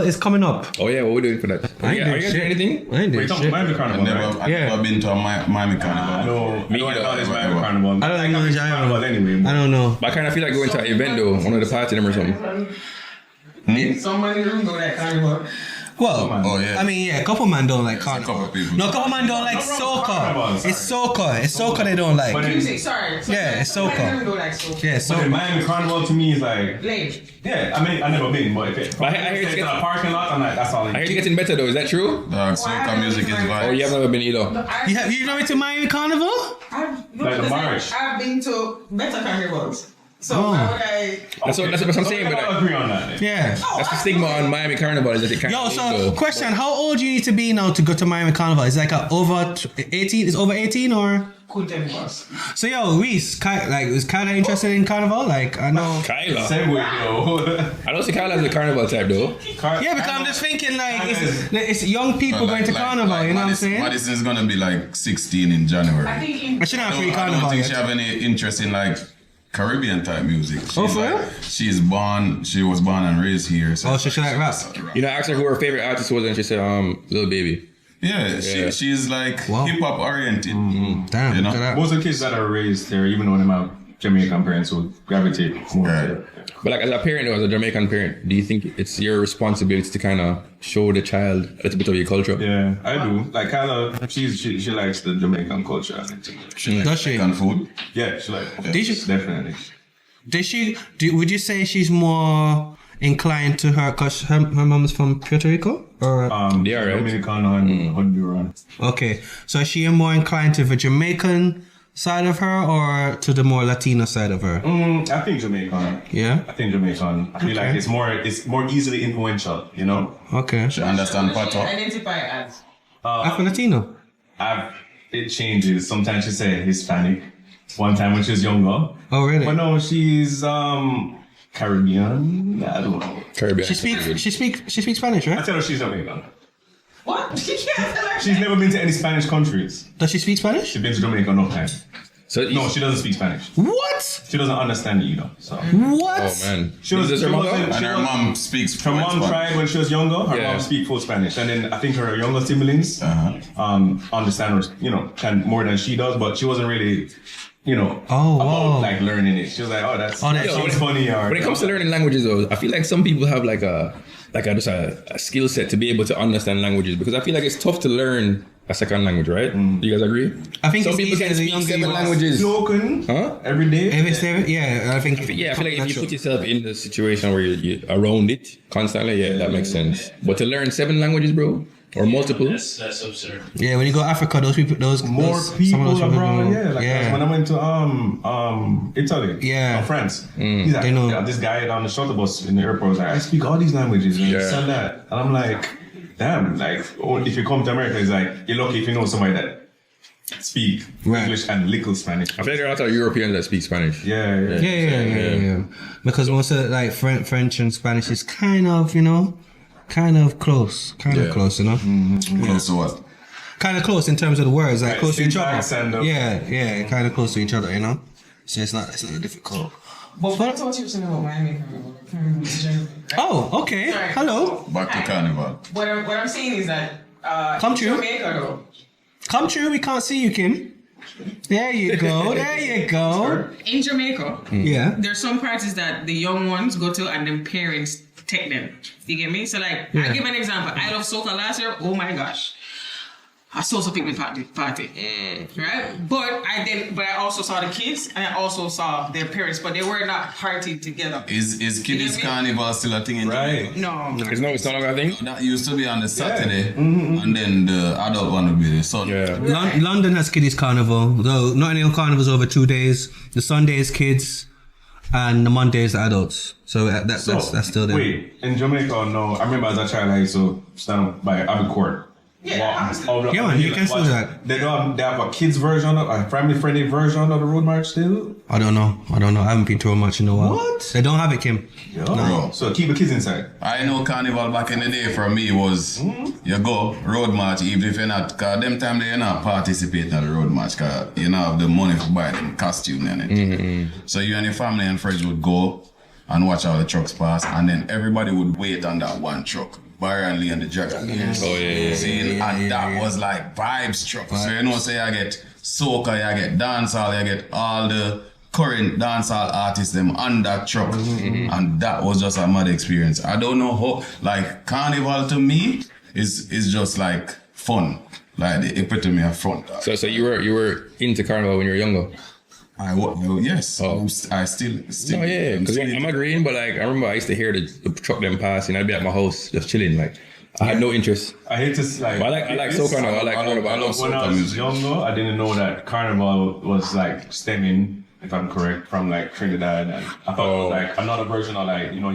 is coming up. Oh yeah, what we doing for that? I ain't Are you guys doing anything? I ain't doing shit. Miami Carnival, I've never been to a Miami Carnival. No, me either. It's Miami Carnival. I don't know. Carnival anyway. I don't know. But I kind of feel like going to an event though, one of the party them or something. Somebody don't know that carnival. Well, Oh, yeah. I mean, yeah, couple man don't like carnival. couple people. No, couple man don't like carnival, soca. It's soca. It's soca they don't like. But Music, sorry. Yeah, it's Somebody soca. don't know that soca. Yeah, But the so Miami Carnival to me is like, Lame. yeah, I mean, I've never been, but if it, But I hear it's in a getting- parking lot, I'm like, that's all I hear I it's need. getting better though. Is that true? Dog, soca music is Oh, vibes. you have never been either. you know to Miami Carnival? Like the march. I've been to better carnivals. So Oh. why would I? That's what I'm saying. But I'll agree on that. Yeah. that's the stigma on Miami Carnival is that it can't. Yo, so question: how old do you need to be now to go to Miami Carnival? Is it like a over 18? Is over 18 or? Couldn't tell me boss. So yo, Reese, is Kyla interested in Carnival? Like I know. Kyla. Segway, yo. I don't see Kyla as a carnival type though. Yeah, because I'm just thinking like it's young people going to Carnival. You know what I'm saying? Madison's gonna be like 16 in January. I think in I shouldn't have I free don't Carnival think yet. she have any interest in like Caribbean type music. Oh, for real? She was born and raised here. So Oh, so she like rap? You know, I asked her who her favorite artist was, and she said, Lil Baby. Yeah, she's like Wow. hip hop oriented. Damn, You know? look at that. Most of the kids that are raised there, even though they have Jamaican parents, will gravitate more Right. to it. But like as a parent, or as a Jamaican parent, do you think it's your responsibility to kind of show the child a little bit of your culture? Yeah, I do. Like Kyla, she likes the Jamaican culture. Does she? Mexican food. Yeah, she like. Did you- Definitely. Would you say she's more inclined to her, cause her mom is from Puerto Rico? Or Yeah, right. Dominican and Honduran. okay, so is she more inclined to the Jamaican side of her or to the more Latino side of her? I think Jamaican. Yeah. I think Jamaican. I feel like it's more easily influential, you know? Okay. She understand pato. identify as. Afro Latino. It changes. Sometimes she say Hispanic. One time when she was younger. Oh really? But no, she's Caribbean. I don't know. Caribbean. She speaks Spanish, I right? tell her she's Jamaican. What? You can't tell her. She's never been to any Spanish countries. Does she speak Spanish? She's been to Jamaica no time. So No, she doesn't speak Spanish. What? She doesn't understand it either. So What? Oh man. She was- Is this her she mother? wasn't- And her mom speaks her fluent mom Spanish. tried when she was younger. Her Yeah. mom speak full Spanish, and then I think her younger siblings understand her, can more than she does. But she wasn't really, Oh, about wow. like learning it. She was like, oh, that sounds funny. Or When it comes to learning languages, though, I feel like some people have like a skill set to be able to understand languages, because I feel like it's tough to learn a second language, right? Do you guys agree? I think some it's people easier can as a speak younger 7 you are. languages. Slogan, Huh? every day. If it's there, yeah, I think. Yeah, I feel like if you put yourself in the situation where you're around it constantly, yeah, that makes sense. But to learn 7 languages, bro, or multiple, That's absurd. Yeah, when you go to Africa, those people, More some of people those abroad, yeah. Like yeah. when I went to Italy, Yeah. or France, he's like, They know. yeah, this guy on the shuttle bus in the airport was like, I speak all these languages and this and that, and I'm like, damn, like if you come to America, it's like you're lucky if you know somebody that speak Right. English and little Spanish. I feel like there are a lot of Europeans that speak Spanish. Yeah. Yeah. Because most of like French and Spanish is kind of close, Yeah. close, Close to what? kind of close in terms of the words, like Right, close to each other. syntax and, Yeah, kind of close to each other, So it's not difficult. But what you were saying about Miami Carnival? Oh, okay. Sorry. Hello. Back to carnival. What I'm saying is that Come true. Jamaica though. Come true. We can't see you, Kim. There you go. There you go. In Jamaica, Yeah. there's some parties that the young ones go to and then parents take them. You get me? So like, Yeah. I give an example. I love soca last year. Oh my gosh. I saw some picnic party, right? But I also saw the kids and I also saw their parents, but they were not partying together. Is Kiddies me? Carnival still a thing in Right. Jamaica? No. It's not like I think. That used to be on the Saturday, and then the adult one would be the Sunday. Yeah. London has Kiddies Carnival, though not any Carnival's over 2 days. The Sunday is kids, and the Monday is adults. So that's still there. Wait, in Jamaica, no. I remember as a child I used to stand by Abbey Court. Yeah, Yeah, man, you can still do that. They have a kids version of a family friendly version of the road march still. I don't know. I haven't been to a much in a while. What? They don't have it, Kim. Yeah. Bro. So keep the kids inside. I know carnival back in the day for me was you go road march even if you're not, cause them time they not participate in the road march cause you don't have the money to buy them costume and it. So you and your family and friends would go and watch how the trucks pass, and then everybody would wait on that one truck Byron Lee and the Dragon. Oh yeah. And that was like vibes truck. So you know, say I get soca, I get dancehall, I get all the current dancehall artists them on that truck. And that was just a mad experience. I don't know how, like, carnival to me is just like fun. Like the epitome of fun. So you were into carnival when you were younger? Yes. Oh. I still. Oh yeah, because I'm agreeing, but like I remember I used to hear the truck them passing. I'd be at my house just chilling. Like I had no interest. I hate to like. But I like soca now. I like carnival. I love When I soca was music. younger, I didn't know that carnival was like stemming, if I'm correct, from like Trinidad, and I thought it was like another version of like, you know,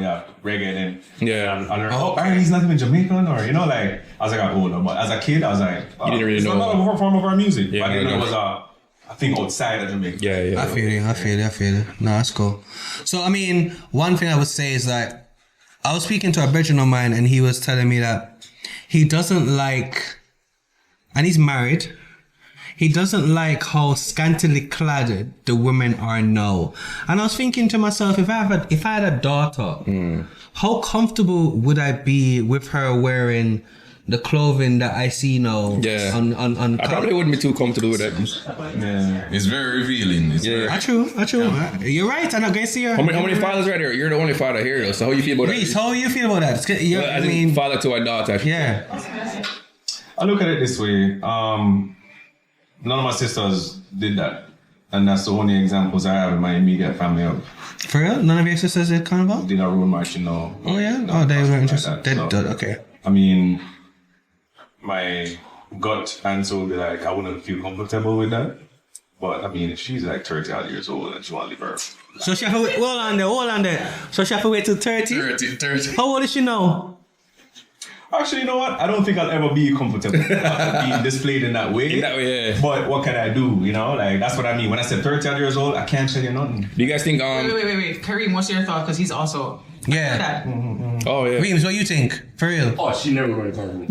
reggae and he's not even Jamaican, or you know, like as I got older. But as a kid, I was like, you didn't really it's know another form of our music. Yeah, I didn't know it no. was a thing outside of Jamaica. Yeah. I feel you. No, that's cool. So, I mean, one thing I would say is that I was speaking to a brethren of mine and he was telling me that he doesn't like, and he's married, he doesn't like how scantily clad the women are now. And I was thinking to myself, if I had a daughter, how comfortable would I be with her wearing the clothing that I see now? Yeah. On I probably wouldn't be too comfortable with that. Yeah. It's very revealing. True. You're right. I'm not going to see her. How many fathers right there? You're the only father here though. So how you feel about Reese, that? how you feel about that? Well, I mean, father to a daughter. Yeah. I look at it this way. None of my sisters did that. And that's the only examples I have in my immediate family of For real? None of your sisters did carnival? did a road marching, no. Oh yeah? Oh, they were interested. Like that. So, Okay. I mean, my gut answer would be like, I wouldn't feel comfortable with that. But I mean, if she's like 30 odd years old and she want to live her. So she have to wait, hold on there. So she have to wait till 30? 30. How old is she now? Actually, you know what? I don't think I'll ever be comfortable being displayed in that way. Yeah. But what can I do? You know, like that's what I mean. When I said 30 odd years old, I can't tell you nothing. Do you guys think Wait. Kareem, what's your thought? Because he's also. Yeah. That. Oh yeah. Reems, what you think? For real? Oh, she never gonna call me.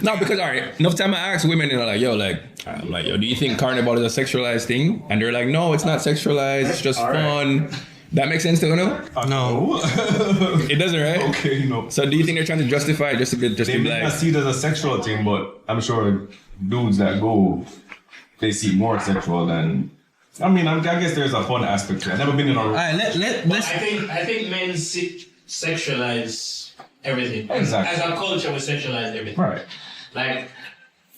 No, because alright, enough time I ask women, you know, like, yo, like, I'm like, yo, do you think carnival is a sexualized thing? And they're like, no, it's not sexualized. It's just fun. That makes sense to you, no? No. It doesn't, right? Okay, no. So do you think they're trying to justify it just to be They may not like? see it as a sexual thing, but I'm sure dudes that go, they see more sexual than. I mean, I guess there's a fun aspect to it. I've never been in a. Alright, let's. I think men sexualize everything. Exactly. As a culture, we sexualize everything. Right. Like,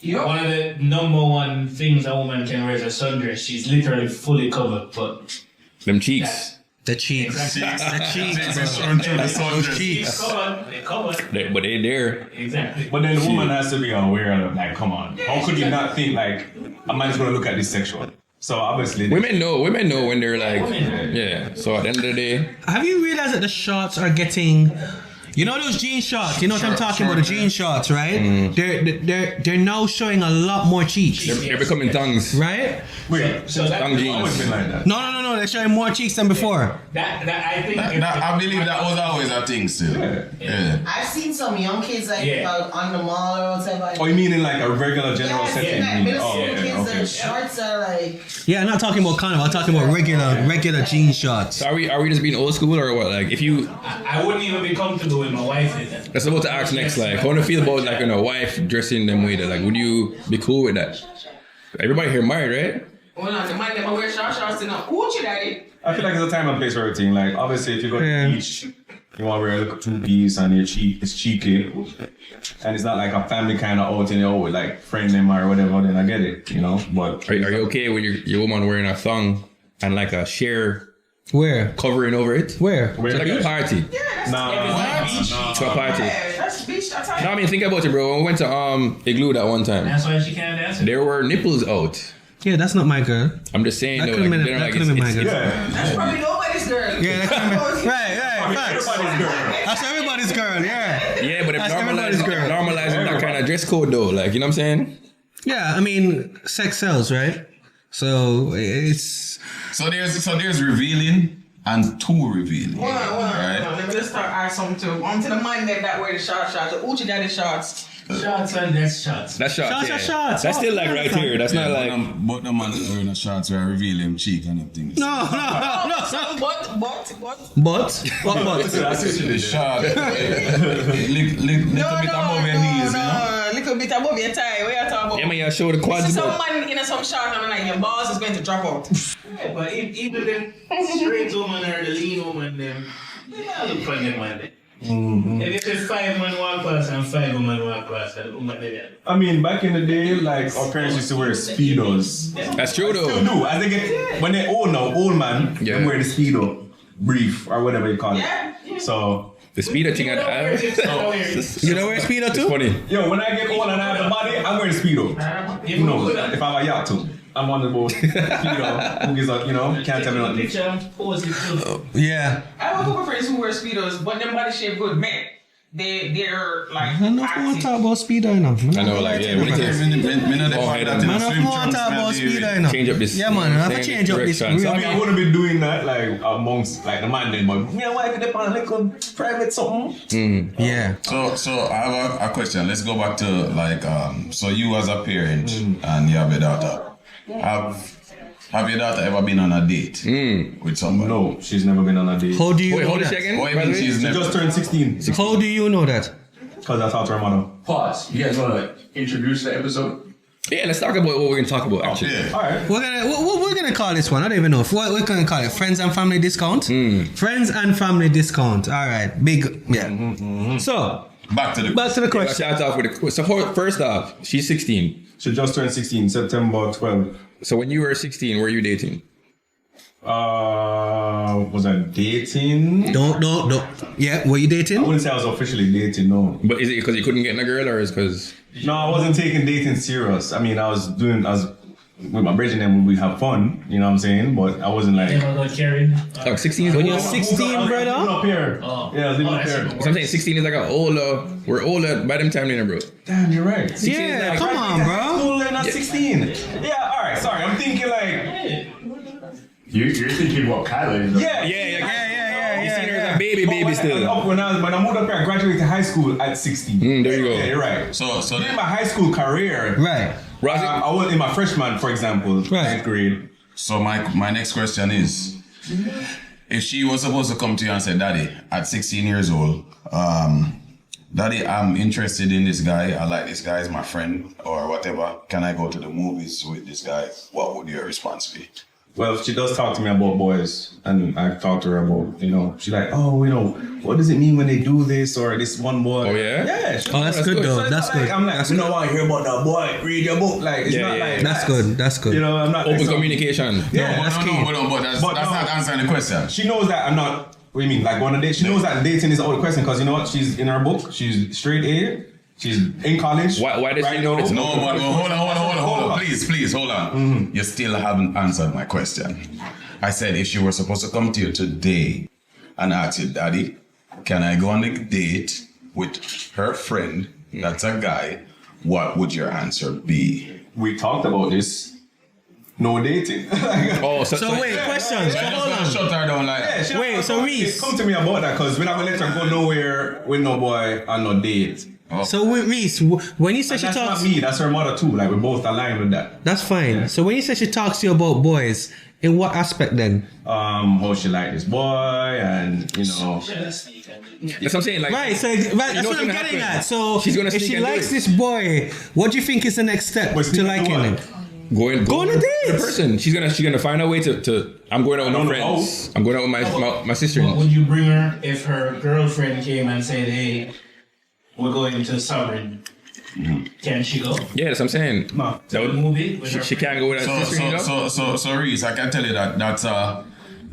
one of the number one things a woman can wear is a sundress. She's literally fully covered, but Them cheeks. The cheeks. The cheeks. Those cheeks. they're covered. But they're there. Exactly. But then the woman has to be aware of, like, come on. How could you not think, like, a man is going to look at this sexual? So obviously. Women know when they're like, yeah. So at the end of the day, Have you realized that the shorts are getting, you know those jean shorts? You know what I'm talking about? The jean shorts, right? They're now showing a lot more cheeks, they're becoming tongues. right? Wait, So that, Tongue always jeans. been like that. No. They're showing more cheeks than before. that I think. I believe that was always a thing still. Yeah. I've seen some young kids like Yeah. on the mall or whatever. Oh, you mean in like a regular general Yes, setting? like middle school Oh, kids, okay. their shorts are like. Yeah, I'm not talking about carnival. I'm talking about regular jean shorts. So are we just being old school or what? Like if you, I wouldn't even be comfortable with my wife in that. that's about to ask next. Like how do you feel about like a wife dressing them way? That like would you be cool with that? Everybody here married, right? Hold on, the man never wear shorts in a hoochie, daddy. I feel like there's a time and place for everything. Like, obviously, if you go to the beach, you want to wear like a two-piece and it's cheeky. And it's not like a family kind of outing, you know, with like friend them or whatever, then I get it, you know? But Are you okay with your woman wearing a thong and like a sheer Where? covering over it? Where? It's like a party. To a party. That's beach, that's No, I mean think about it, bro. When we went to Igloo that one time, That's why she can't dance. there were nipples out. Yeah, that's not my girl. I'm just saying That though, could've like, been- they're that like, could've been my girl. yeah. That's probably nobody's girl. Yeah, that could've been- right, facts. Everybody's girl. That's everybody's girl. Yeah. yeah, but if That's everybody's girl. normalizing that kind of dress code though, like you know what I'm saying? Yeah, I mean, sex sells, right? So it's. So there's revealing and too revealing. Hold on. Right? Let me just start ask something to the man that wear the shorts, the Uchi daddy shorts. Shots and that's shots. That's shots. Shots yeah. are shots. That's still Oh, like yeah, right that's here. That's not like. But the man wearing a shorts where I reveal him cheek and everything. No. But But what but? The short. Little bit above your knees, you know? little bit above your thigh. What you talking about? Yeah, man, you show the See quads. some But man in some short and like your balls is going to drop out. Yeah, but even the straight woman or the lean woman, them, they all look for them, man. If it's 5 man walk past and 5 women walk past, and woman there. I mean, back in the day, like our parents used to wear speedos. that's true Still though. do. As they get when they're old now, old man, Yeah. they wear the speedo, brief or whatever you call it. Yeah. So The speeder thing. You don't wear speedo It's too? funny. yo, when I get old and I have the body, I'm wearing speedo. You know, if I'm a yacht too, I'm on the boat. Speedo, who gives up? You know, can't tell me nothing. Picture and pose it. Yeah. I have a couple friends who wear speedos, but them body shape good, man. They're like I don't know if we want to talk about speedo enough. I know, like, yeah, when it gets. Man, if we want to talk about speedo enough. Change up this. Yeah, man. I have to change up this. direction. So, I mean, I wouldn't be doing that like amongst like the man then, but yeah, why could they on like a private something? Yeah. So I have a question. Let's go back to like so you as a parent and you have a daughter. Have your daughter ever been on a date with somebody? No, she's never been on a date. How do you Wait, know hold a that? second. What do by you the mean way. she's She never? just turned 16 How do you know that? because I talked to her mother. Pause. You guys want to introduce the episode? Yeah, let's talk about what we're gonna talk about actually. Yeah. All right. We're gonna call this one. I don't even know. What we're gonna call it? Friends and family discount. Friends and family discount. All right. Big. Yeah. So Back to the back to the Let's question. start off with the. So first off, she's 16. She just turned 16, September 12th. So when you were 16, were you dating? Was I dating? Don't. Yeah. Were you I dating? wouldn't say I was officially dating, no. But is it because you couldn't get a girl, or is because? No, I wasn't taking dating serious. I mean, I was with my bridging and we have fun, you know what I'm saying? But I wasn't like. Never got carried. Like 16 is When you're old. 16, brother? Up here. Oh. Yeah, I was living Oh, up that's here. even So I'm saying 16 is like an older. We're older by them time, then, bro. Damn, you're right. 16 is Yeah. like- Come on, bro. School, they're not 16. Yeah, all right. Sorry, I'm thinking like. You're thinking what Kyla is. Yeah, You see her as a baby When still. when I moved up here, I graduated high school at 16. There you go. Yeah, you're right. So During my high school career, Right. Rosie, I was in my freshman, for example, Right. 9th grade. So my next question is, if she was supposed to come to you and say, Daddy, at 16 years old, Daddy, I'm interested in this guy. I like this guy as my friend or whatever. Can I go to the movies with this guy? What would your response be? Well, she does talk to me about boys, and I talked to her about, she's like, oh, what does it mean when they do this or this one boy? Oh, yeah? Yeah. Oh, that's good though. So it's That's not like- good. I'm like, That's we good. don't want to hear about that boy. Read your book. Like, it's Yeah, not yeah, like yeah. That's good. That's good. I'm not open like some- communication. Yeah, no, that's no, key. but that's But no. not answering the question. She knows that I'm not. What do you mean? Like going on a date? She knows that dating is out of the question because you know what? She's in her book. She's straight A. She's in college. Why does she know now. this? No, but hold on. Please, hold on. You still haven't answered my question. I said if she were supposed to come to you today and ask you, Daddy, can I go on a date with her friend that's a guy? What would your answer be? We talked about this. No dating. Oh, So wait, question. So hold on. Shut her down like that. she Wait, don't so come- Reese- come to me about that because we're not gonna let her go nowhere with no boy on no date. So Reese, when you say she That's talks, not me. That's her mother too. Like we're both aligned with that. that's fine. So when you say she talks to you about boys, in what aspect then? How she like this boy, and That's what I'm saying. Like, Right. So you that's know what what's I'm gonna getting happen. at. So She's gonna if sneak she and do likes it. this boy, what do you think is the next step But to sneak liking into him? what? Go on a dates. The person. She's gonna find a way to. I'm going out with my don't know friends. I'm going out with my sister. What would you bring her if her girlfriend came and said, hey, we're going to Sovereign? Can she go? Yeah, that's what I'm saying. No. That would, Movie with her she can't go with her sister. You know? So Reese, I can tell you that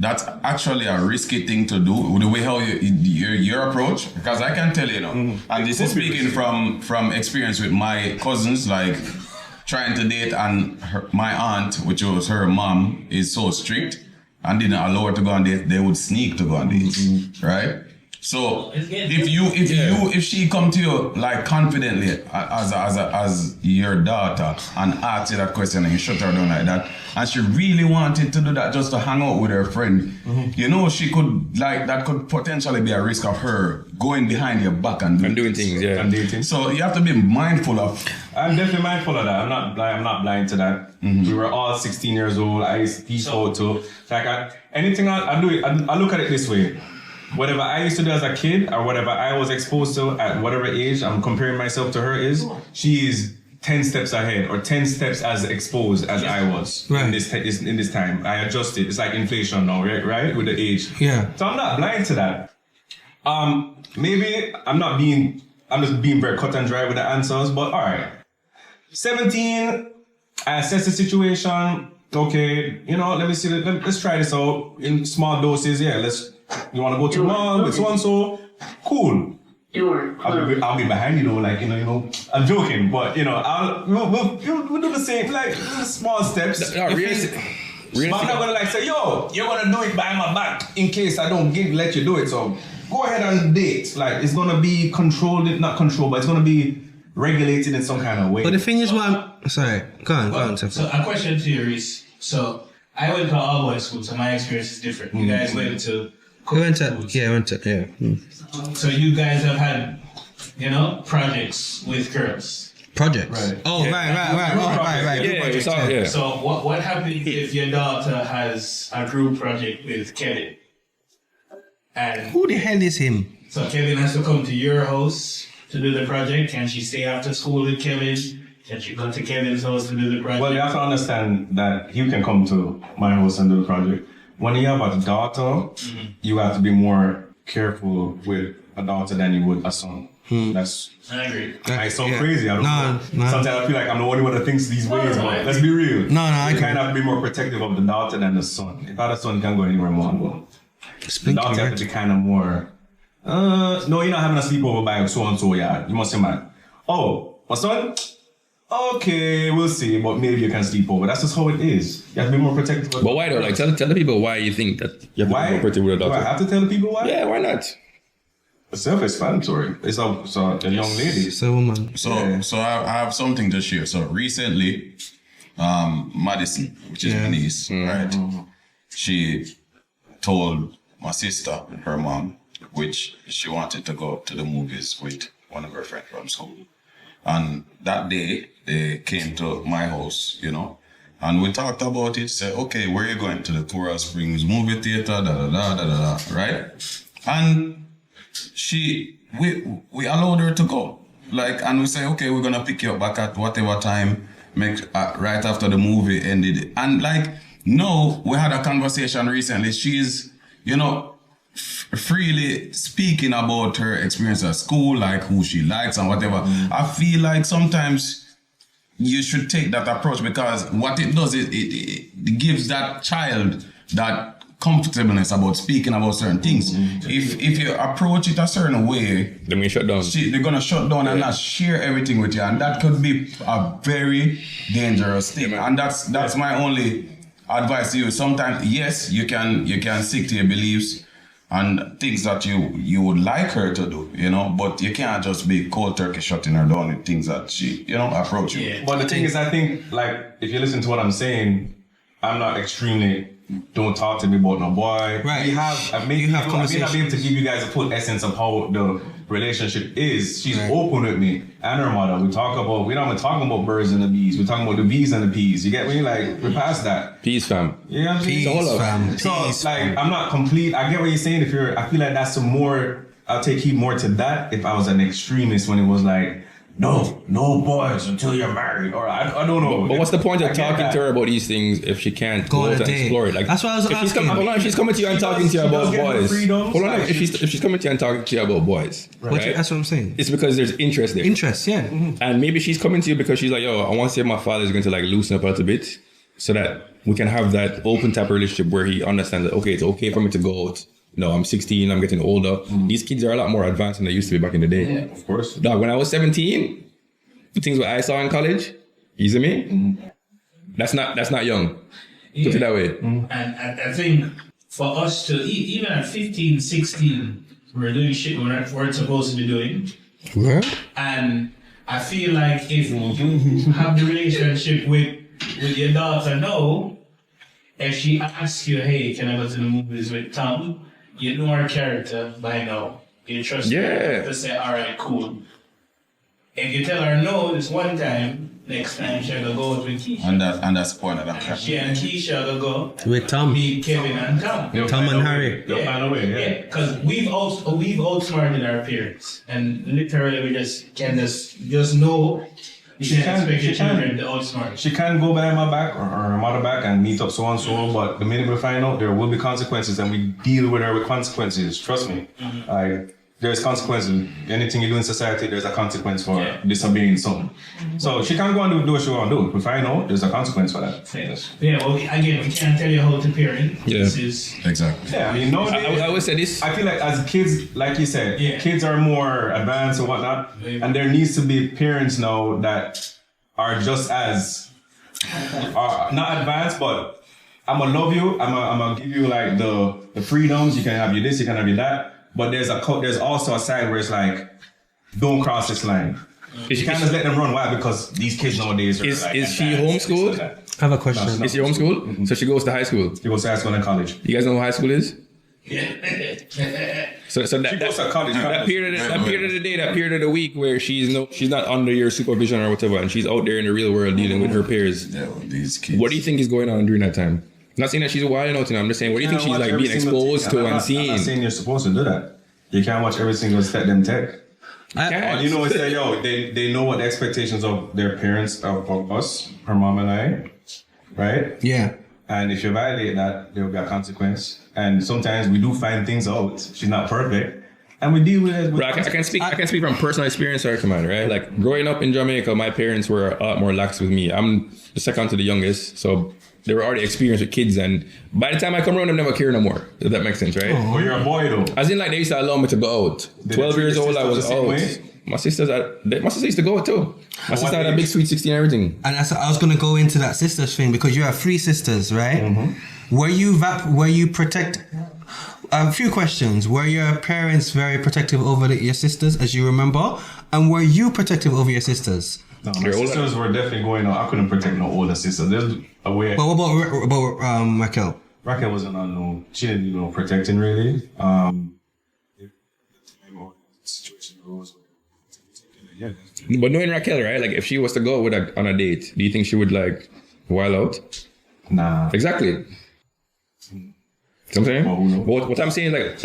that's actually a risky thing to do. The way how your approach, because I can tell you now, and this is speaking from experience with my cousins, like trying to date, and my aunt, which was her mom, is so strict and didn't allow her to go on dates. They would sneak to go on dates, right? So if she come to you like confidently as your daughter and ask you that question and you shut her down like that, and she really wanted to do that just to hang out with her friend, you know, she could like that could potentially be a risk of her going behind your back and doing things, yeah. And dating. So you have to be mindful of. I'm definitely mindful of that. I'm not blind to that. We were all 16 years old. I used to teach out to like anything I do. I look at it this way. Whatever I used to do as a kid or whatever I was exposed to at whatever age I'm comparing myself to her she is 10 steps ahead or 10 steps as exposed as I was in this time. I adjusted. It's like inflation now, right? With the age. Yeah. So I'm not blind to that. Maybe I'm just being very cut and dry with the answers, but all right. 17, I assess the situation. Okay, you know, let me see. Let's try this out in small doses. Yeah, you want to go to the mall with so-and-so? Cool. I'll be behind you though, like, you know, I'm joking, but, you know, we'll do the same, like, small steps. No, But I'm not gonna like say, yo, you're gonna do it behind my back in case I don't let you do it. So go ahead and date. Like, it's gonna be not controlled, but it's gonna be regulated in some kind of way. But the thing is, sorry, go on. So a question to you, Reese. So I went to all boys school, so my experience is different. You guys went to So you guys have had, you know, projects with girls. Projects. Right. Oh, right. Yeah. So what happens if your daughter has a group project with Kevin? And Who the hell is him? so Kevin has to come to your house to do the project. Can she stay after school with Kevin? Can she go to Kevin's house to do the project? Well, you have to understand that you can come to my house and do the project. When you have a daughter, you have to be more careful with a daughter than you would a son. I agree. I sound crazy. I don't know. No. Sometimes I feel like I'm the only one that thinks these ways, but let's be real. I You kind of have to be more protective of the daughter than the son. If I had a son, you can't go anywhere more. The daughter have to be kind of more, no, you're not having a sleepover by so-and-so yard. You must say, man, oh, my son? Okay, we'll see, but maybe you can sleep over. That's just how it is. You have to be more protective. But why though? Like, tell the people why you think that you have to be more protective with a Do I daughter. have to tell the people why? Yeah, why not? It's self-explanatory. It's a young lady. It's a woman. So I have something to share. So recently, Madison, which is my niece, right? She told my sister, her mom, which she wanted to go to the movies with one of her friends from school. And that day, they came to my house, you know, and we talked about it. Said, okay, where are you going? To the Coral Springs movie theater, right? And we allowed her to go. Like, and we say, okay, we're gonna pick you up back at whatever time, right after the movie ended. And like, no, we had a conversation recently. She's, you know, freely speaking about her experience at school, like who she likes and whatever. I feel like sometimes you should take that approach, because what it does is it gives that child that comfortableness about speaking about certain things. If you approach it a certain way, Then we shut down. they're gonna shut down and not share everything with you, and that could be a very dangerous thing. And that's my only advice to you. Sometimes, yes, you can stick to your beliefs and things that you would like her to do, you know, but you can't just be cold turkey shutting her down with things that she, you know, approach you. Yeah. But the thing is, I think, like, if you listen to what I'm saying, I'm not extremely, don't talk to me about no boy. Right. I may not be conversations. able to give you guys a full essence of how the relationship is. She's open with me and her mother. We're not even talking about birds and the bees. We're talking about the bees and the peas. You get me? Like, we're past that. Peace, fam. Yeah, Peace, fam. Peace, like, I'm not complete. I get what you're saying. I feel like that's I'll take heed more to that if I was an extremist when it was like, no boys until you're married, or I don't know. But what's the point of I get talking that. to her about these things if she can't Go go on out a and date. explore it? Like, That's what I was if she's asking. hold on, if she's coming to you and talking to you she about does get her boys. freedoms, Hold on, like, if she's coming to you and talking to you about boys, right? That's what I'm saying. It's because there's interest there. Interest, yeah. And maybe she's coming to you because she's like, yo, I want to see if my father is going to like loosen up a little bit so that we can have that open type of relationship where he understands that, okay, it's okay for me to go out. You know, I'm 16, I'm getting older. These kids are a lot more advanced than they used to be back in the day. Yeah. Of course. Dog, when I was 17, the things what I saw in college, you see me? That's not young. Put it that way. And I think for us to, even at 15, 16, We're doing shit we're supposed to be doing. Word? And I feel like if you have the relationship with your daughter now, if she asks you, hey, can I go to the movies with Tom? You know her character by now. You trust her to say, all right, cool. If you tell her no this one time, next time she'll go out with Keisha. And that's the point of that. She and Keisha will go With Tom. meet Kevin and Tom. Tom and Harry. They'll find a way, yeah. Because we've outsmarted our parents, and literally we just know you can't expect your children to outsmart. She can go behind my back or her mother back and meet up so and so, but the minute we find out, there will be consequences, and we deal with her with consequences. Trust me. There's consequences. Anything you do in society, there's a consequence for disobeying something. So she can't go and do what she want to do. If we find out, there's a consequence for that. Yeah, well, again, we can't tell you how to parent. Yeah. This is Exactly. Yeah, I mean, nowadays, I always say this. I feel like as kids, like you said, Yeah. kids are more advanced and whatnot, and there needs to be parents now that are just as not advanced, but I'm gonna love you. I'm gonna give you like the freedoms. You can have you this, you can have you that. But there's also a side where it's like, don't cross this line. You can't just let them run wild because these kids nowadays are Is she homeschooled? I have a question. Is she homeschooled? So she goes to high school. She goes to high school and college. You guys know what high school is? yeah. So that, She goes to college. that period of the day, that period of the week where she's not under your supervision or whatever, and she's out there in the real world dealing with her peers. Yeah, well, these kids. What do you think is going on during that time? Not saying that she's wilding out, I'm just saying, what do you think she's like being exposed to and seeing? I'm not saying you're supposed to do that. You can't watch every single step them take. All you know is that they know what the expectations of their parents of us, her mom and I, right? Yeah. And if you violate that, there will be a consequence. And sometimes we do find things out. She's not perfect, and we deal with it. Bro, I can speak from personal experience, sorry, man, right? Like growing up in Jamaica, my parents were a lot more lax with me. I'm the second to the youngest, so they were already experienced with kids, and by the time I come around, they never care no more. If that makes sense, right? Well, you're a boy though. As in, like, they used to allow me to go out. 12 years old, I was out. My sisters used to go out too. My sister had a big sweet 16 and everything. And I was gonna go into that sisters thing because you have 3 sisters, right? Mm-hmm. Were you protect? A few questions. Were your parents very protective over your sisters, as you remember, and were you protective over your sisters? No, my sisters were definitely going on. I couldn't protect no older sister. There's a way. But what about Raquel? Raquel wasn't on no. She didn't need no protecting really. Situation arose. Yeah. But knowing Raquel, right? Like, if she was to go with on a date, do you think she would like wild out? Nah. Exactly. You know what I'm saying? What I'm saying, like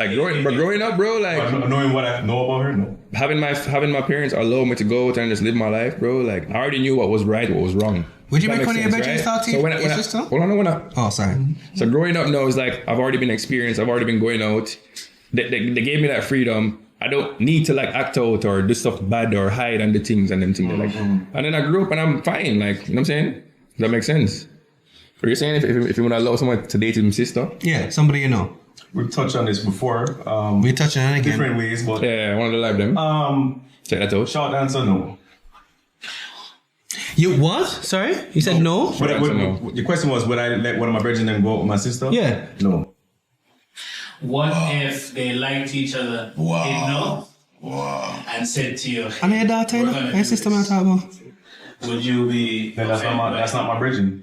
growing up, bro, like knowing what I know about her, no. having my parents allow me to go out and just live my life, bro. Like, I already knew what was right, what was wrong. Would you That make one of makes your sense, bedrooms right? talk to So when your I, sister? hold on. Oh, sorry. So growing up now is like, I've already been experienced. I've already been going out. They gave me that freedom. I don't need to like act out or do stuff bad or hide under things and them things. Like, and then I grew up and I'm fine. Like, you know what I'm saying? Does that make sense? Are you saying if you want to allow someone to date his sister? Yeah, somebody you know. We've touched on this before. We touched on it again. Different ways, but Yeah, I wanted to live them. Check that out. short answer, no. You what? Sorry, you said no. Short answer, no. Your question was, would I let one of my brethren then go out with my sister? Yeah. No. What if they liked each other? Wow. Didn't know Wow. and said to you, I know your daughter, you we're know? gonna Your do sister, this. man, talk about. Would you be? Then that's not my brethren.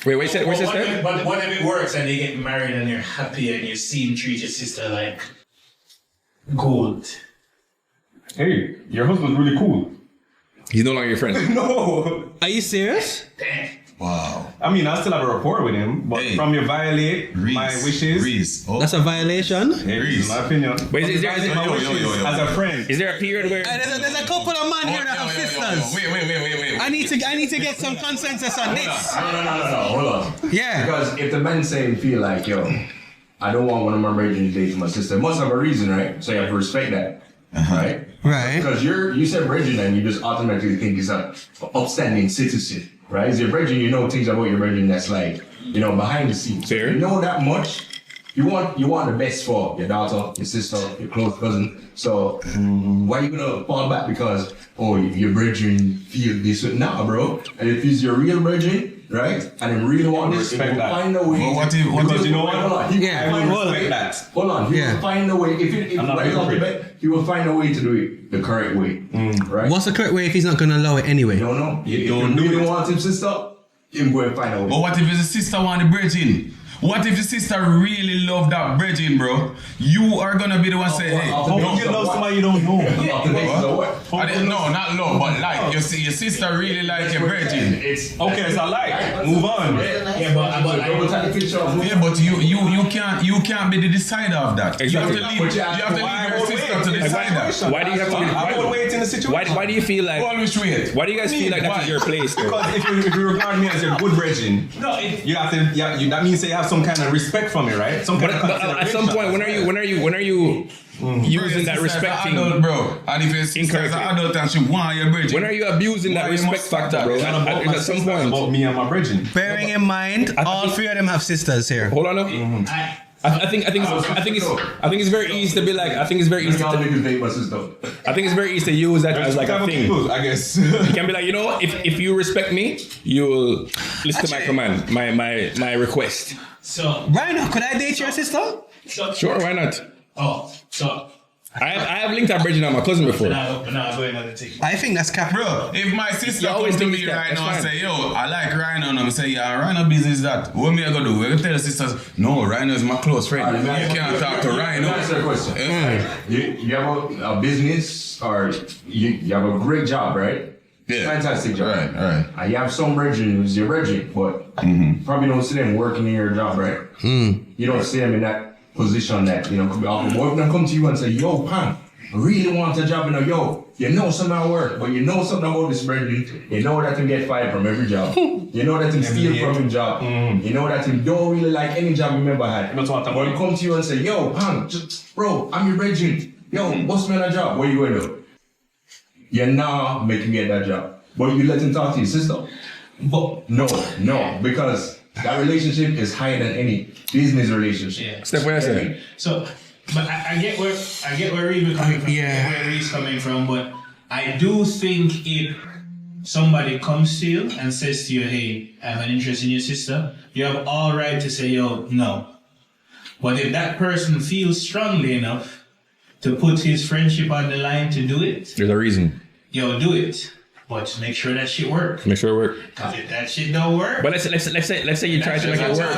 Wait, what's But that? what if it works and they get married and you're happy and you see him treat your sister like gold? Hey, your husband's really cool. He's no longer your friend. No. Are you serious? Wow. I mean, I still have a rapport with him, but Hey. from you violate my wishes. Reese. Oh. That's a violation. Hey, Reese. in my opinion. Wait, is there- Violate my yo, wishes yo. as a friend. Is there a period where There's a couple of men here that have sisters. Wait. I need to get some consensus on this. No, hold on. Yeah. Because if the men say feel like, yo, I don't want one of my brethren to date my sister, it must have a reason, right? So you have to respect that. Right? Right. Because you said brethren and you just automatically think he's an upstanding citizen, right? As your brethren, you know things about your brethren that's like, behind the scenes. Fair. You know that much, you want the best for your daughter, your sister, your close cousin. So why you gonna fall back because your brethren feel this way? Nah, bro. And if it's your real brethren, right? And they really want to Respect that. find a way. But what if Because you know what? Hold on. Yeah. I will respect that. Hold on. He Yeah. will find a way. If I'm not right off the hypocrite. bat, he will find a way to do it the correct way. Right? What's the correct way if he's not gonna allow it anyway? You don't know. You If don't you do really it. want him sister, him go and find a way. But what if his sister want the bridging? What if the sister really love that bridging, bro? You are gonna be the one say, hey, How no, can you love somebody you don't know? After this is a what? I didn't know, not love, but like your sister really like your virgin. It's Okay, it's a lie. Move on. Yeah, but I will take a picture of Yeah, but you can't be the decider of that. Exactly. You have to leave your sister to decide that. Why do you have to? I would wait in the situation. Why do you feel like? Always wait. Why do you guys feel like that is your place? Though? Because if you regard me as your good brethren, no, you have to. That means that you have some kind of respect for me, right? Some kind of But at some point, when are you using that respect thing? Adult, bro. And if your sister is an adult and she want your virgin. When are you abusing that Why you respect must stop factor, that? bro? It's not about my At some sister, it's point. about me and my brethren. Bearing in mind, all three of them have sisters here. Hold on. I think it's very easy to be like. I think it's very easy Y'all to. niggas date my sister. I think it's very easy to use that as like a thing. I guess. You can be like, you know what? If you respect me, you'll listen to my command, my request. so Rhino, could I date your sister? Sure, why not? so I have linked up Bridget on my cousin before. now going on the ticket. I think that's cap. Bro, if my sister You come always to do me this, right that's now and fine. say, yo, I like Rhino, and I'm say, yeah, Rhino business that. What me I gonna do? We tell the sisters, no, Rhino is my close friend. Alright, let me You can't talk to Rhino. Answer the question. Eh? You have a business or you have a great job, right? Yeah. Fantastic job. Right. And you have some brethren who's your brethren, but probably don't see them working in your job, right? You don't see them in that position that, could be offered. But if they come to you and say, yo, Pan, I really want a job, you know something at work, but you know something about this brethren. You know that him get fired from every job. You know that him steal from his job. You know that him don't really like any job he ever had. That's what I'm But he come to you and say, yo, Pan, bro, I'm your brethren. Yo, what's me on a job? What you going to do? You're now making get that job. But you let him talk to your sister. But No, because that relationship is higher than any business relationship. yeah. Steph, what I say? So, but I get where Reed coming from. Yeah. I get where Reed's coming from, but I do think if somebody comes to you and says to you, "Hey, I have an interest in your sister," you have all right to say, "Yo, no." But if that person feels strongly enough to put his friendship on the line to do it, There's a reason. yo, do it. But make sure that shit work. Make sure it works. Cause if that shit don't work, But let's say you try to make it work.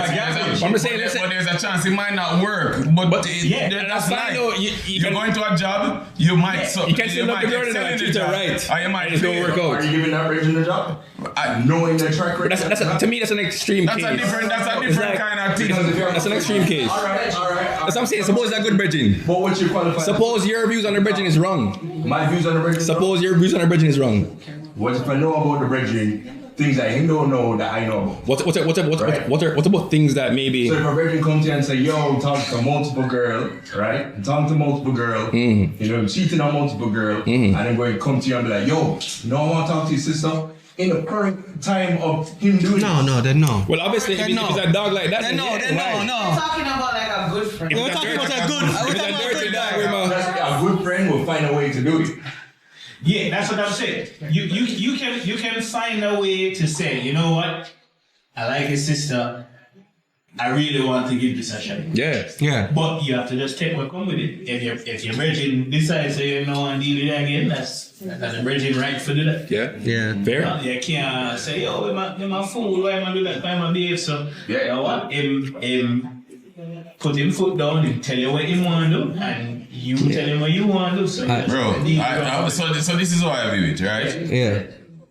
I'm just saying, But there's a chance it might not work. But yeah, that's that's fine like, though. You you're can- going to a job, you might You can still love the girl excel and in the treat her job, right. or you might And it don't fail. work out. Are you giving that brethren a job? Knowing the track record? To me, that's an extreme That's case. a different It's like- kind of thing. Because if you're- That's an extreme case. All right. That's what I'm saying. Suppose that good bridging. But what you qualify? Suppose your views on the bridging is wrong. My views on the brethren. Suppose your views on the bridging is wrong. What if I know about the brethren? Things that he don't know that I know about. What about things that maybe? So if a virgin comes to you and say, yo, talk to multiple girl, right? Talk to multiple girl, cheating on multiple girl, and then going to come to you and be like, yo, I want to talk to your sister. In the current time of him doing No, then no. Well, obviously, if Then it's no. a dog like that, Then no, yeah, then why? no. Talking about like a good friend. We're talking about a good. If We're it's talking a about a dirty good dog, guy. with my- a good friend will find a way to do it. yeah, that's what I'm saying. You can find a way to say, you know what? I like his sister. I really want to give this a shot. Yeah. Yeah. But you have to just take what come with it. If your virgin decides to you know and deal with that again, that's the virgin right for do that. Yeah. Yeah. Fair. You can't say, yo, I'm a fool, why am I do that? Why am I behave so? Yeah. You know what? Him put him foot down, him tell you what he want to do, and you tell him what you want to do. So Bro, so this is how I view it, right? Yeah.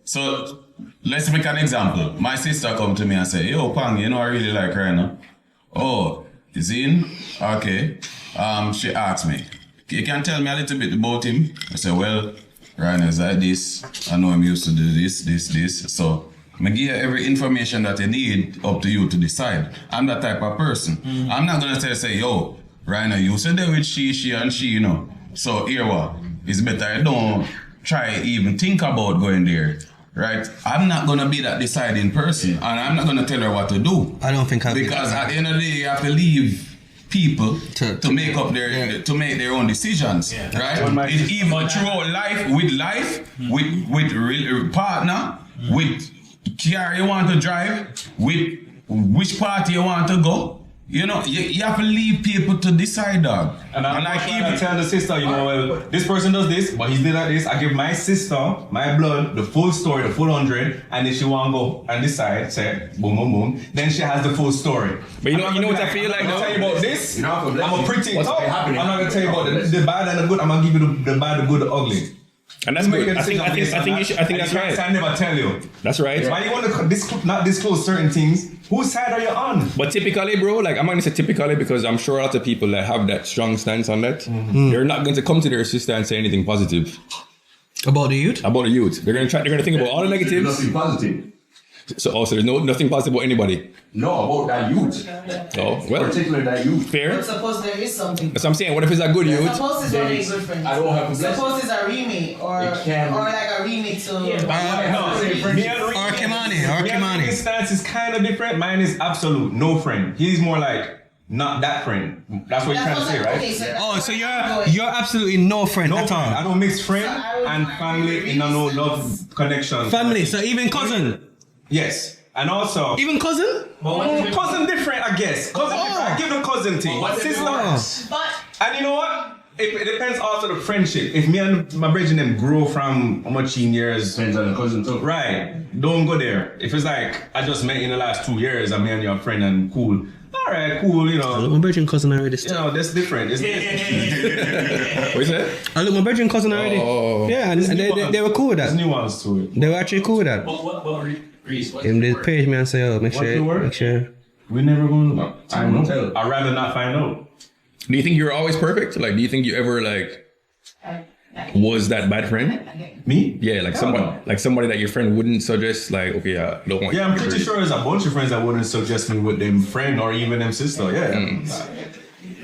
So let's make an example. My sister come to me and say, yo, Pang, I really like Rhino. Oh, is he in? Okay. She asked me, you can tell me a little bit about him? I said, well, Rhino is like this. I know him used to do this. So I give you every information that you need up to you to decide. I'm that type of person. I'm not gonna say, yo, Rhino, you said that with she, and she, So here what? It's better you don't try even think about going there. Right? I'm not gonna be that deciding person, and I'm not gonna tell her what to do. I don't think I'll be Because that. at the end of the day, you have to leave people To to make up their to make their own decisions, right? It's even throughout life, with real partner, with car you want to drive, with which party you want to go. You know, you have to leave people to decide, dog. And I'm like, even tell the sister, you know, well, this person does this, but he did like this. I give my sister, my blood, the full story, the full 100, and if she want to go and decide, say, boom, boom, boom, then she has the full story. But you know what I feel like? I'm gonna tell you about this. I'm a pretty What's top. I'm happening? not gonna tell you about the bad and the good. I'm gonna give you the bad, the good, the ugly. And that's good. I think that's right. I never tell you. That's right. Why you want to not disclose certain things? Whose side are you on? But typically, bro, like I'm not gonna say typically because I'm sure a lot of people that have that strong stance on that, they're not going to come to their sister and say anything positive About the youth? about the youth. They're gonna think about all the negatives. Nothing positive. So also there's nothing positive about anybody. No, about that youth. Oh well, Particularly that youth. fair. But suppose there is something. That's what I'm saying. What if it's a good youth? Suppose it's only good friends. I don't have to bless Suppose it's a remake or It can be. like a remake to. Me and Or Kimani. His stance is kind of different. Mine is absolute, no friend. He's more like not that friend. That's what you're trying to say, right? Okay, So you're absolutely no friend No at friend. I all. don't mix friend So I would- and family in no love connection. Family, so even cousin. Yes. And also, Even cousin? cousin different, I guess. Cousin different. I give the cousin thing. But sister. But And you know what? It depends also the friendship. If me and my brethren them grow from how much in years, Depends on the cousin too. right? Don't go there. If it's like I just met you in the last 2 years, and me and your friend and cool. All right, cool. You know, My virgin cousin already you know that's different. It's What you said? I look my virgin cousin already. Oh. Yeah, and they were cool with There's that. nuance to it. They were actually cool with that. Reese, what? Him did page me and say, oh, What's the word? make sure. We never gonna. I don't know. I'd rather not find out. Do you think you're always perfect? Like, do you think you ever like was that bad friend? Me? Yeah, like somebody that your friend wouldn't suggest. Like, okay, I don't want. Yeah, I'm pretty sure there's a bunch of friends that wouldn't suggest me with them friend or even them sister. Yeah.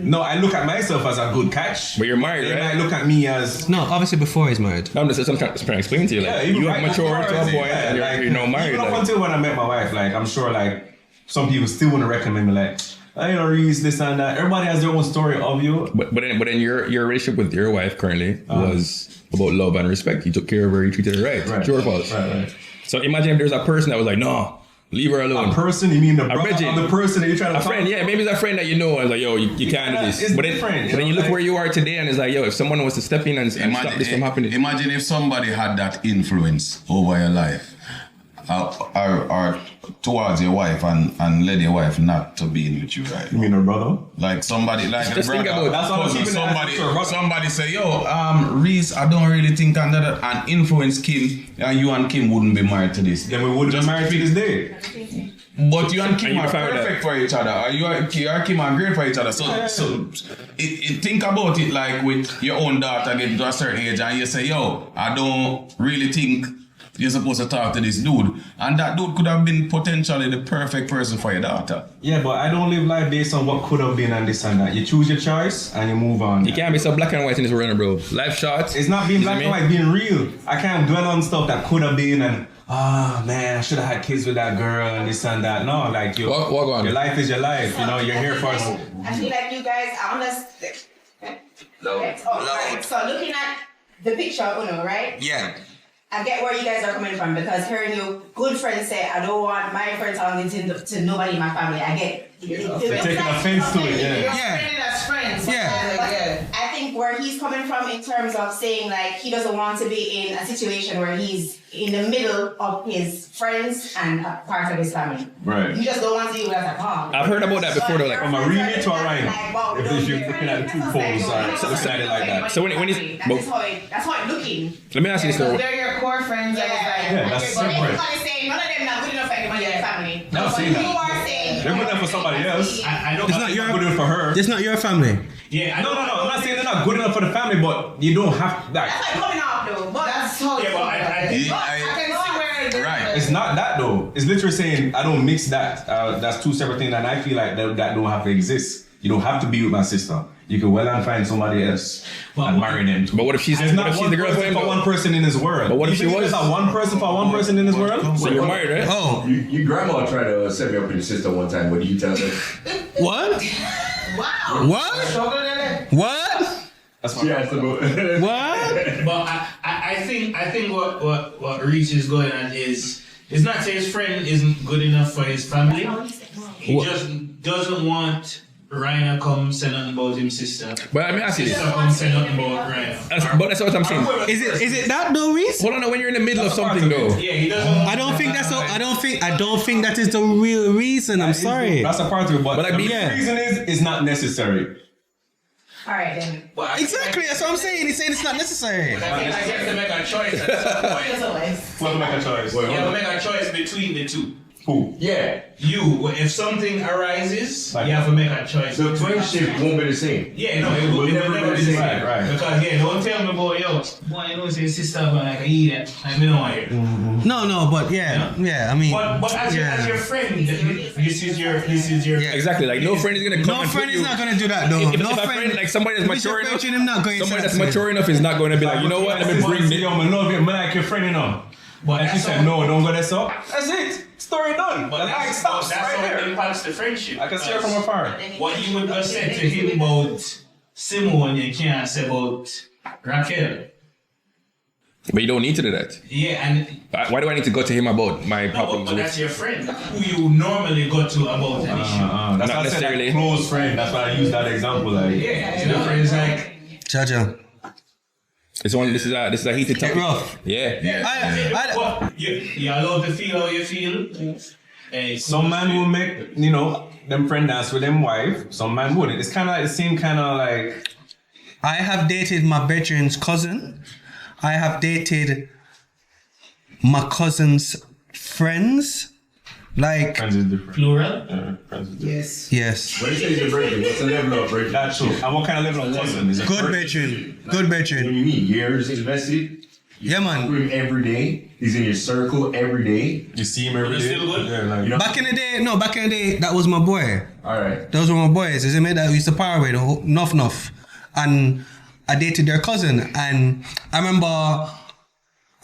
No, I look at myself as a good catch. But you're married, They right? might look at me as No, obviously before he's married. I'm just trying to explain to you. Like, even you have right matured before, to a point, yeah, and like, you're now married. Even up Like, until when I met my wife, like I'm sure like some people still want to recommend me like, I know Reese, this and that. Everybody has their own story of you. but then your relationship with your wife currently was about love and respect. You took care of her, you treated her right. It's your fault. Right. So imagine if there's a person that was like, no, leave her alone. A person, you mean the brother Bridget. of the person that you're trying to A friend, yeah, maybe it's a friend that you know and it's like, yo, you can't do this. It's But then, different, but then you look like- where you are today and it's like, yo, if someone was to step in and stop this from happening. Imagine if somebody had that influence over your life, or towards your wife, and led your wife not to be in with you, right? You mean her brother? Like somebody, like Just a think brother, about- That's all I'm cousin, keeping somebody, that. somebody say, yo, Reese, I don't really think that and influence Kim, and you and Kim wouldn't be married to this. Then we would have been married to this day. But you and Kim And you are found perfect for each other. Or you and Kim are great for each other. So think about it like with your own daughter getting to a certain age and you say, yo, I don't really think you're supposed to talk to this dude. And that dude could have been potentially the perfect person for your daughter. Yeah, but I don't live life based on what could have been and this and that. You choose your choice and you move on. You can't be so black and white in this world, bro. Life short. It's not being You see black me? and white, being real. I can't dwell on stuff that could have been and man, I should have had kids with that girl and this and that. No, like Walk on. your life is your life. You know, you're here for us. I feel like you guys are understand. Right? So looking at the picture, right? Yeah. I get where you guys are coming from because hearing your good friends say, I don't want my friends talking to nobody in my family. I get Taking offense to it, yeah. You're Yeah. treated as friends. Yeah. But Yeah. I think where he's coming from in terms of saying like he doesn't want to be in a situation where he's in the middle of his friends and a part of his family. Right. You just don't want to deal with that at all. I've heard about that before though. Like, From a remake to a rhyme. If you're looking at the two poles or something like that. So when it's- that's how it's looking. let me ask you this So though. they're your core friends. Yeah, Yeah, that's but separate. everybody's saying none of them not good enough for anybody in the family. Not But saying that. you are saying They're good enough for somebody else. I know. It's not your. Good enough for her. It's not your family. Yeah, I No, know. I'm not saying they're not good enough for the family, but you don't have that. that's how it's coming off though. But That's how Yeah, but I I Yeah, can see where it is. Right. It's not that though. It's literally saying I don't mix that. That's two separate things, and I feel like that don't have to exist. You don't have to be with my sister. You can well and find somebody else and marry them. But what if she's There's what not if she's one the girl for person him? for one person in this world. But what if You she think was? there's a one person for one person in this world? So you're married, right? Oh, Your grandma tried to set me up with your sister one time. What do you tell her? what? Wow. What? What? She asked about. What? But I think what Reese is going at is not that his friend isn't good enough for his family. He just doesn't want Ryan come say nothing about his sister. But I mean, ask you this. Sister come say nothing about Ryan. But that's what I'm saying. Is it that though, Reese? Hold on, when you're in the middle of something though. Yeah, he doesn't. I don't think that's. I don't think that is the real reason. I'm sorry. That's a part of it, but But like, the yeah. reason is it's not necessary. Alright then. Exactly. That's what I'm saying. He's saying it's not necessary. I guess to make a choice at some point. As always. We'll make a choice. You have to make a choice between the two. Who? Yeah. You, if something arises, you have to make a choice. The friendship won't be the same. Yeah, no, it will never be the same. Right. Because don't tell me about yo. Boy, you know, say sister, but like I eat it. I mean, no here. No, but yeah. I mean, But as your friend, this is your. Exactly. Like no friend is gonna come. no and friend put is you- not gonna do that though. If No a friend, like somebody that's mature enough, him not going. somebody that's mature enough is not going to be like, you know what? Let me bring this. Yo, I love you. I like your friend, you know. But And she that's said, all- no, don't go there, so. That's it. Story done. But The line that's stops right how it there. impacts the friendship. I can see her from afar. What you would have said to him about Simone, you can't say about Raquel. But you don't need to do that. Yeah, and Why do I need to go to him about my no, problems? but that's your friend who you normally go to about an issue. That's Not why I said necessarily. like close friend. That's why I use that example. Like, Yeah, your friend is like, Jaja. This is a heated topic. rough. Yeah. what? You allowed to feel how you feel. Hey, some man will make, you know, them friend dance with them wife. Some man wouldn't. It's kind of like the same kind of like. I have dated my brethren's cousin. I have dated my cousin's friends. Like, Friends is different. plural. Friends is different. yes. When you say the breaking, what's the level of breaking? That's true. And what kind of level of cousin is it? Good brethren. Good What brethren. do you mean? Years invested? Yeah, man. With him every day? He's in your circle every day? You see him every But day. still good? Yeah, like, You know? Back in the day, that was my boy. Alright. Those were my boys. Is it made that we used to power with enough. And I dated their cousin. And I remember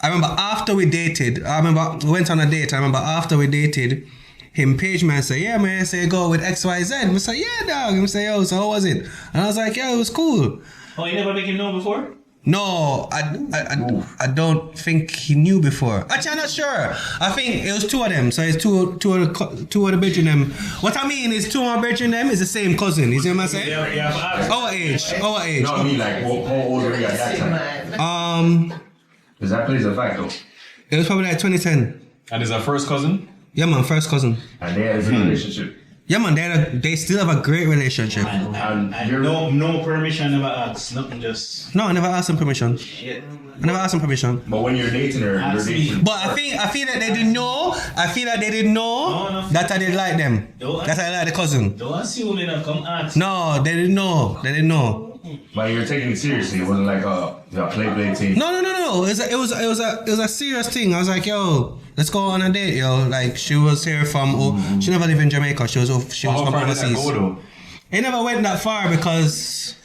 after we dated, we went on a date. I remember after we dated, him page me and say, yeah, man, say go with XYZ. I say, yeah, dog. Him say, yo, so how was it? And I was like, yeah, it was cool. Oh, you never make him know before? No, I don't think he knew before. Actually, I'm not sure. I think it was two of them. So it's two of the brethren them. What I mean is two of my brethren them is the same cousin. You see what I'm saying? Yeah. Our age. No, I mean like, how old were you at that time? Because that plays a factor. It was probably like 2010. and is our first cousin. Yeah, man, first cousin. And they had a good relationship. Yeah, man, they still have a great relationship. And you're No permission, never asked. Nothing, just. No, I never asked him permission. Yeah. I never asked him permission. But when you're dating her, you're Ask me. dating. But I feel that they didn't know. I feel that they didn't know No. that I didn't like them. Don't- That I like the cousin. Don't assume me not come ask. No, they didn't know. They didn't know. But you're taking it seriously. It wasn't like a play thing. No. It was a serious thing. I was like, yo, let's go on a date, yo. Like she was here from. She never lived in Jamaica. She was How from far did that overseas. go though? It never went that far because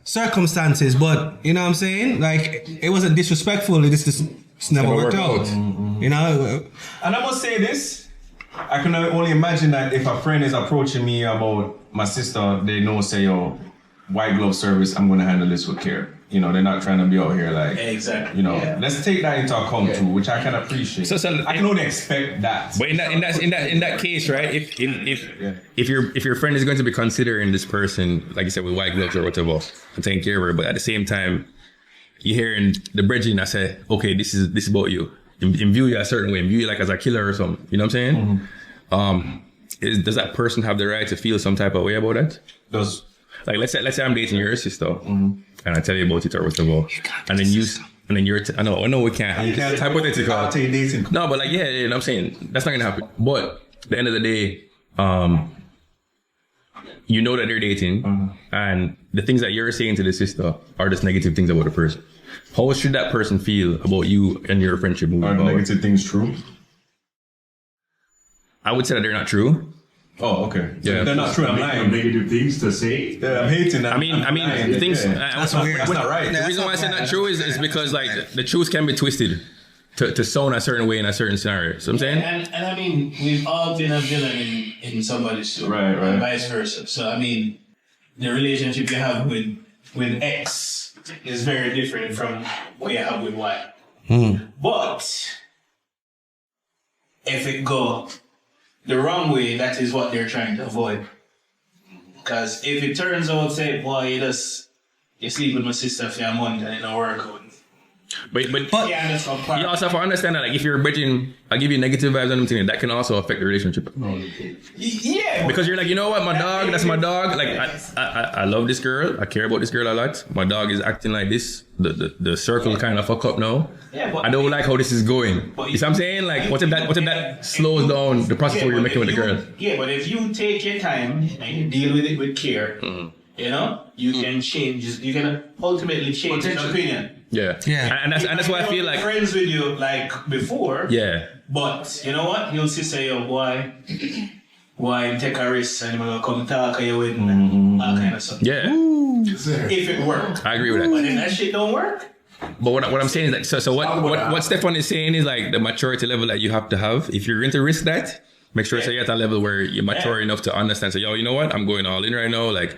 circumstances. But you know what I'm saying? Like it wasn't disrespectful. It just never worked out. You know. And I must say this, I can only imagine that if a friend is approaching me about my sister, they know, say, yo, white glove service, I'm going to handle this with care. You know, they're not trying to be out here like, Exactly. you know, let's take that into account too, which I can appreciate. So, I can only expect that. But in that case, right? If your friend is going to be considering this person, like you said, with white gloves or whatever, and taking care of her, but at the same time, you hearing the brethren that say, okay, this is about you. In view you a certain way, in view you like as a killer or something. You know what I'm saying? Does that person have the right to feel some type of way about that? Like let's say I'm dating your sister, and I tell you about it or whatever, and then you're I know we can't. You can't hypothetical. I'll take dating. No, but like yeah, you know what I'm saying that's not gonna happen. But at the end of the day, you know that they're dating, and the things that you're saying to the sister are just negative things about the person. How should that person feel about you and your friendship moving Are the forward? negative things true? I would say that they're not true. Oh, okay. Yeah. They're not true. I'm lying. Negative things to say. Yeah, I'm hating that. I mean, lying. things. Yeah. That's weird. That's not right. The reason why I say not true is because like the truth can be twisted to sound a certain way in a certain scenario. So I'm saying. And I mean, we've all been a villain in somebody's story. Right. And vice versa. So I mean, the relationship you have with X is very different from what you have with Y. But if it go the wrong way, that is what they're trying to avoid. Because if it turns out, say, boy, you sleep with my sister for a month and it don't work out. But Yeah, that's not you also have to understand that, like, if you're bridging, I give you negative vibes and everything, that can also affect the relationship. Yeah. Because you're like, you know what, my dog, that's my dog. Like, I love this girl. I care about this girl a lot. My dog is acting like this. The circle kind of fuck up now. Yeah, but I don't like how this is going. You see what I'm saying? Like, what if that slows down the process where you're making with the girl? Yeah, but if you take your time and you deal with it with care, you know, you can change. You can ultimately change your opinion. Yeah. And that's why I feel like friends with you like before. Yeah. But you know what? You'll say, yo, why take a risk and I'm gonna come talk to you with and all kind of stuff. Yeah. If it worked. I agree with that. But if that shit don't work. But what I'm saying is like, so what Stefan is saying is like the maturity level that you have to have. If you're going to risk that, make sure you're at a level where you're mature enough to understand. So, yo, you know what? I'm going all in right now. Like,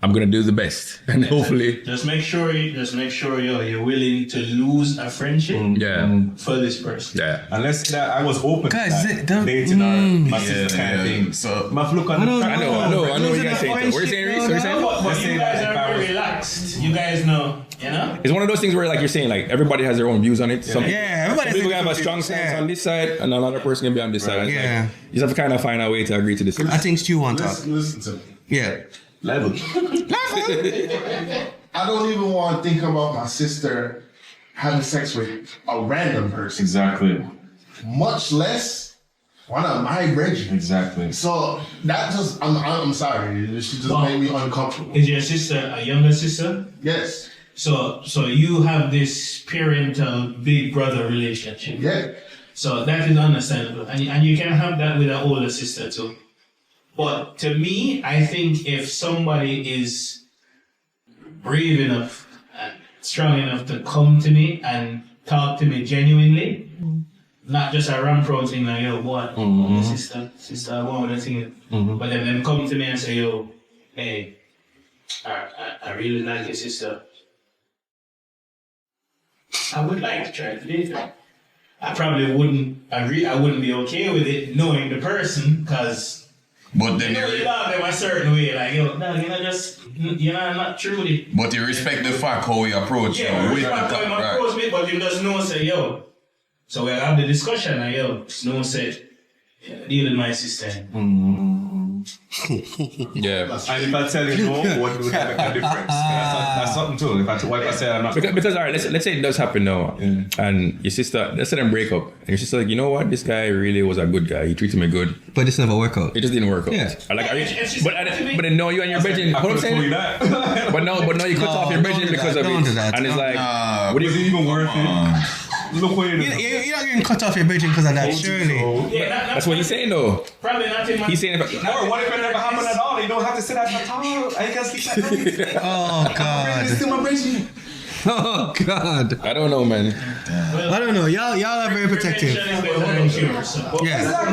I'm gonna do the best, and hopefully, just make sure you're willing to lose a friendship. For this person. Yeah. Unless that I was open Guys, to that, dating or my sister kind of thing. So my look on the I know what you guys saying. What are you saying, Reese? What are you saying? But you guys are very relaxed. You guys know, you know? It's one of those things where, like you're saying, like everybody has their own views on it. Some everybody people have a strong stance on this side, and another person can be on this side. It's Yeah. like, you just have to kind of find a way to agree to this. I think Stu wants to. Listen to me. Yeah. level. I don't even want to think about my sister having sex with a random person. Exactly. Much less one of my brethren. Exactly. So that just, I'm sorry. She just made me uncomfortable. Is your sister a younger sister? Yes. So you have this parental big brother relationship. Yeah. So that is understandable. And you can have that with an older sister too. But to me, I think if somebody is brave enough and strong enough to come to me and talk to me genuinely, not just a ramp-round thing like, yo, what? Sister, I want to thing. But then them come to me and say, yo, hey, I really like your sister. I would like to try to date her. I probably wouldn't agree. I wouldn't be okay with it knowing the person, because but then you love them a certain way. Like, yo, no, not truly. But you respect the fact how we approach you. Yeah, with respect how you approach me, but you just know, say, yo. So we'll have the discussion, and yo, no said, deal with my sister. Yeah. And if I tell you no, what would make a difference? That's something too. If I say I'm not. Because all right, let's say it does happen now, and your sister, let's say them break up, and your sister like, you know what, this guy really was a good guy. He treated me good. But this never worked out. It just didn't work out. Yeah. Like, but then no, you and your brethren. What I'm saying? But no, you cut off your brethren because of Don't it, do that. and it's like, What is it even worth it? Look what you You're not getting cut off your bridging because of that, surely. Yeah, that's what he's saying though. Probably not in my. He's saying, Or what if it never happened at all? You don't have to sit at the top. I can sleep at Oh, God. Still my bridge. Oh, God. I don't know, man. I don't know. Y'all are very protective. Yeah.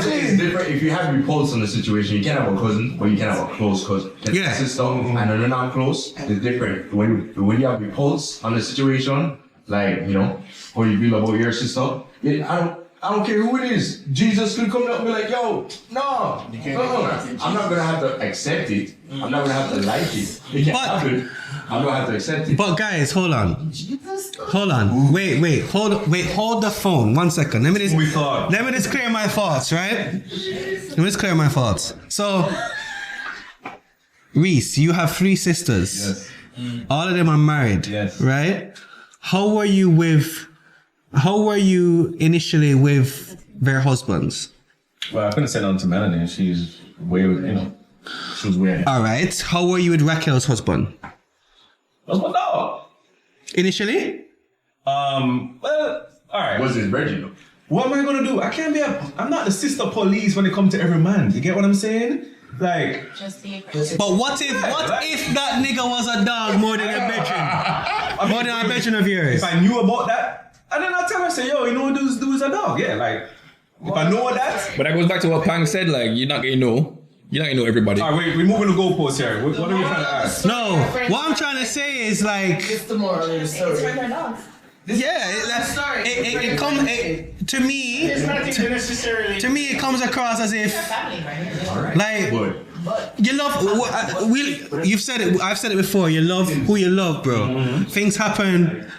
It's different. If you have repulse on the situation, you can have a cousin, but you can have a close cousin. Yeah. Sister, and they're not close. It's different. When you have repulse on the situation, like, you know, how you feel about your sister, I don't care who it is. Jesus could come up and be like, yo, no. I'm not gonna have to accept it. I'm not gonna have to like it. It can't happen. I'm gonna have to accept it. But guys, hold on. Wait. Hold the phone. 1 second. Let me just clear my thoughts, right? Let me just clear my thoughts. So, Reese, you have 3 sisters. Yes. All of them are married. Yes. Right? How were you initially with their husbands? Well, I couldn't say nothing to Melanie. She's way, she was weird. All right. How were you with Raquel's husband? That's my dog. Initially? Well, all right. Was his virgin? What am I gonna do? I'm not the sister police when it comes to every man. You get what I'm saying? Like, But what if that nigga was a dog more than a veteran? More than a veteran of yours? if I knew about that, and then I'll tell her, say, yo, you know, dude's a dog. Yeah, like, if I know that. But that goes back to what Pang said, like, you're not gonna know. You don't know everybody. All right, we're moving the goalposts here. What are we trying to ask? No, what I'm trying to say is like, It's the moral of the story. to me, It's not even necessarily. to me, it comes across as if, like, But you love. You've said it. I've said it before. You love who you love, bro. Things happen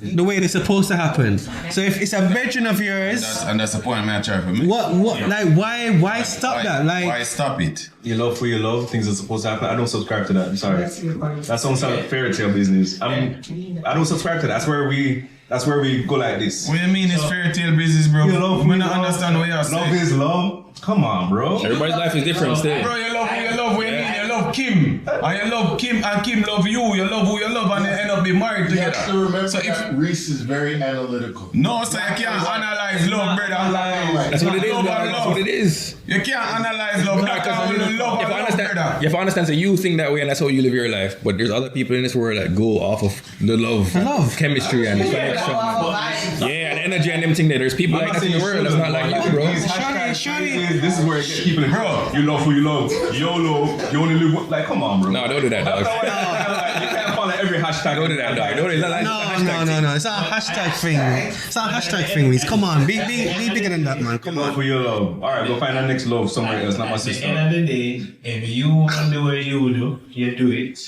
the way they're supposed to happen. So if it's a virgin of yours, That's the point I'm trying to make. what, like, why stop that? Like, Why stop it? You love who you love. Things are supposed to happen. I don't subscribe to that. I'm sorry. That sounds like fairy tale business. I don't subscribe to that. That's where we go like this. What do you mean it's fairy tale business, bro? You love We who don't you love. understand what you're saying. Love is love. Come on, bro. Everybody's life is different still. Bro, you love who you love. What do you mean? You love Kim. And you love Kim and Kim love you. You love who you love and you end up being married You have to together. remember So if that Reese is very analytical. no, so you can't analyze love, brother. That's what it is, Love man. and That's love. what it is. You can't analyze love. That's how you love You and have to love, understand. brother. You have to understand. So you think that way, and that's how you live your life. But there's other people in this world that go off of the love, chemistry, and connection. Yeah, and energy and them thing there. There's people like that in the world that's not like you, bro. This is where it gets people in bro. You love who you love. YOLO. You only live like. Come on, bro. No, don't do that, dog. You can't follow every hashtag. Don't do that, dog. Don't do that. no. It's not a hashtag thing. It's not a hashtag thing. Reese. Come on, be bigger than that, man. Come Love on. who you love. All right, go find our next love somewhere else, not my At the sister. end of the day, if you want to do what you do, you do it.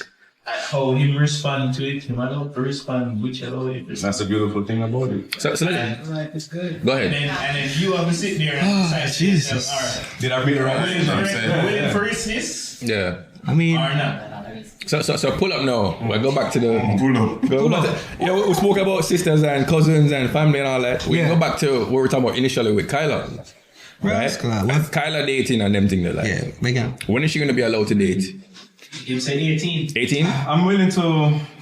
How him respond to it, him allowed to respond whichever way. That's the beautiful thing about it. So let's It's good. go And ahead. then you have to sit there and decide to yourself, all right, Did I read it right? willing for this Yeah. I mean, or not? So pull up now. We'll go back to the. Pull up. Go back to, you know, we spoke about sisters and cousins and family and all that. We Yeah. go back to what we were talking about initially with Kyla. Right? Rascal, what? Kyla dating and them thing like. yeah, big up. When is she gonna be allowed to date? You say 18. 18? I'm willing to.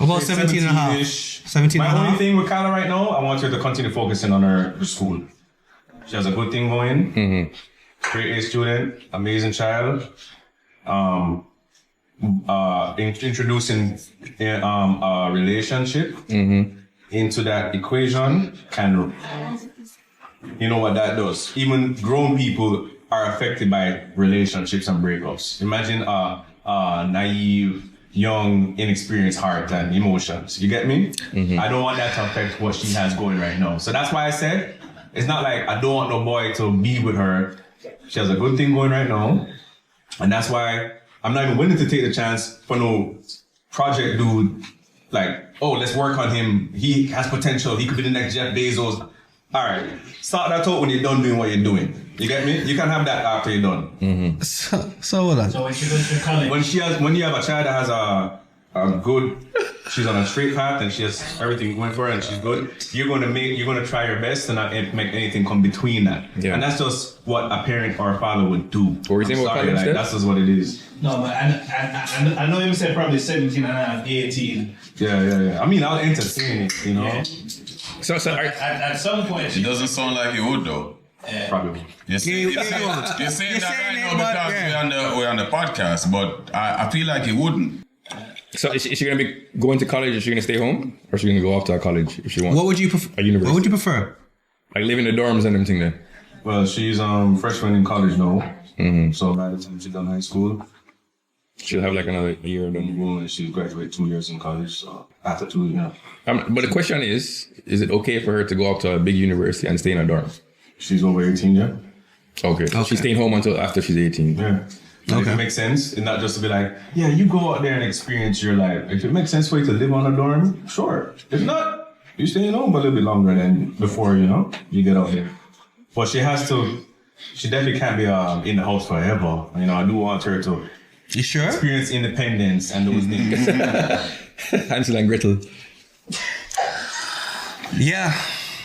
About say 17 and a half. 17-ish. 17 and My a only half. thing with Kyla right now, I want her to continue focusing on her school. She has a good thing going. Great A student, amazing child. Introducing a relationship into that equation can, you know what that does. Even grown people are affected by relationships and breakups. Imagine a naive, young, inexperienced heart and emotions. You get me? I don't want that to affect what she has going right now. So that's why I said it's not like I don't want no boy to be with her. She has a good thing going right now, and that's why I'm not even willing to take the chance for no project dude. Like, oh, let's work on him. He has potential. He could be the next Jeff Bezos. All right, start that out when you're done doing what you're doing. You get me? You can have that after you're done. So hold on. So when she goes to college, When you have a child that has a good, she's on a straight path and she has everything going for her and she's good, you're gonna try your best to not make anything come between that. Yeah. And that's just what a parent or a father would do. What were you saying about sorry, college like, then? that's just what it is. no, but I know him said probably 17 and a half, 18. Yeah. I mean, I'll entertain it, you know. Yeah. So At some point, It doesn't sound like you would though. Probably. You're saying You're that saying right it, now but because yeah. we're on the podcast, but I feel like you wouldn't. So is she gonna be going to college? Is she gonna stay home, or is she gonna go off to college if she wants? What would you prefer? A university. What would you prefer? Like live in the dorms and everything there. Well, she's freshman in college now. So by the time she's done high school, She'll have like another year done. and she graduated 2 years in college. So after 2 years, But the question is it okay for her to go up to a big university and stay in a dorm? she's over 18, yeah. Okay. So she's staying home until after she's 18. Yeah. And if it makes sense, and not just to be like, yeah, you go out there and experience your life. If it makes sense for you to live on a dorm, sure. If not, you stay home a little bit longer than before, you get out there. But she definitely can't be in the house forever. I do want her to You sure? experience independence and those things. Hansel and Gretel. Yeah.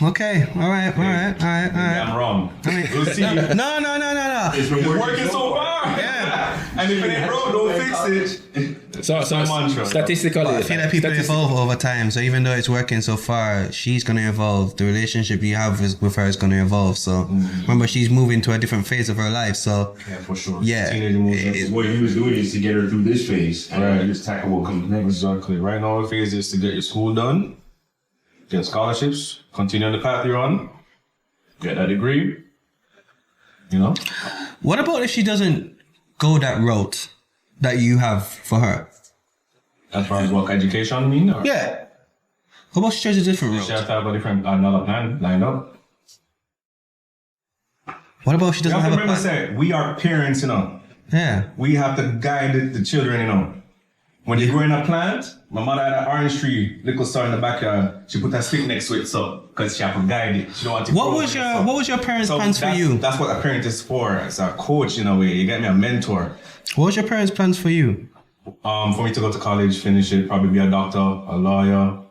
Okay. All right. I'm wrong. We'll see. No. It's working so far. Yeah. And if it ain't broke, don't fix it. So mantra. statistically, I feel like people evolve over time. So even though it's working so far, she's gonna evolve. The relationship you have with her is gonna evolve. So remember, she's moving to a different phase of her life. So Yeah, for sure. yeah. Teenage emotions. what he was doing is to get her through this phase, and then just tackle what comes next. Exactly. Right now, the phase is to get your school done, get scholarships, continue on the path you're on, get that degree. What about if she doesn't go that route that you have for her? As far as work education, I mean? Or Yeah. How about she chose a different she route? has to have a different, another plan lined up. What about if she You doesn't have have to a remember, plan? say, we are parents, you know. Yeah. We have to guide the children, you know. When they grow in a plant, my mother had an orange tree, little star in the backyard. She put a stick next to it, so because she have to guide it. She don't want to. What was your parents' plans for you? That's what a parent is for. It's a coach in a way. You get me, a mentor. What was your parents' plans for you? For me to go to college, finish it, probably be a doctor, a lawyer.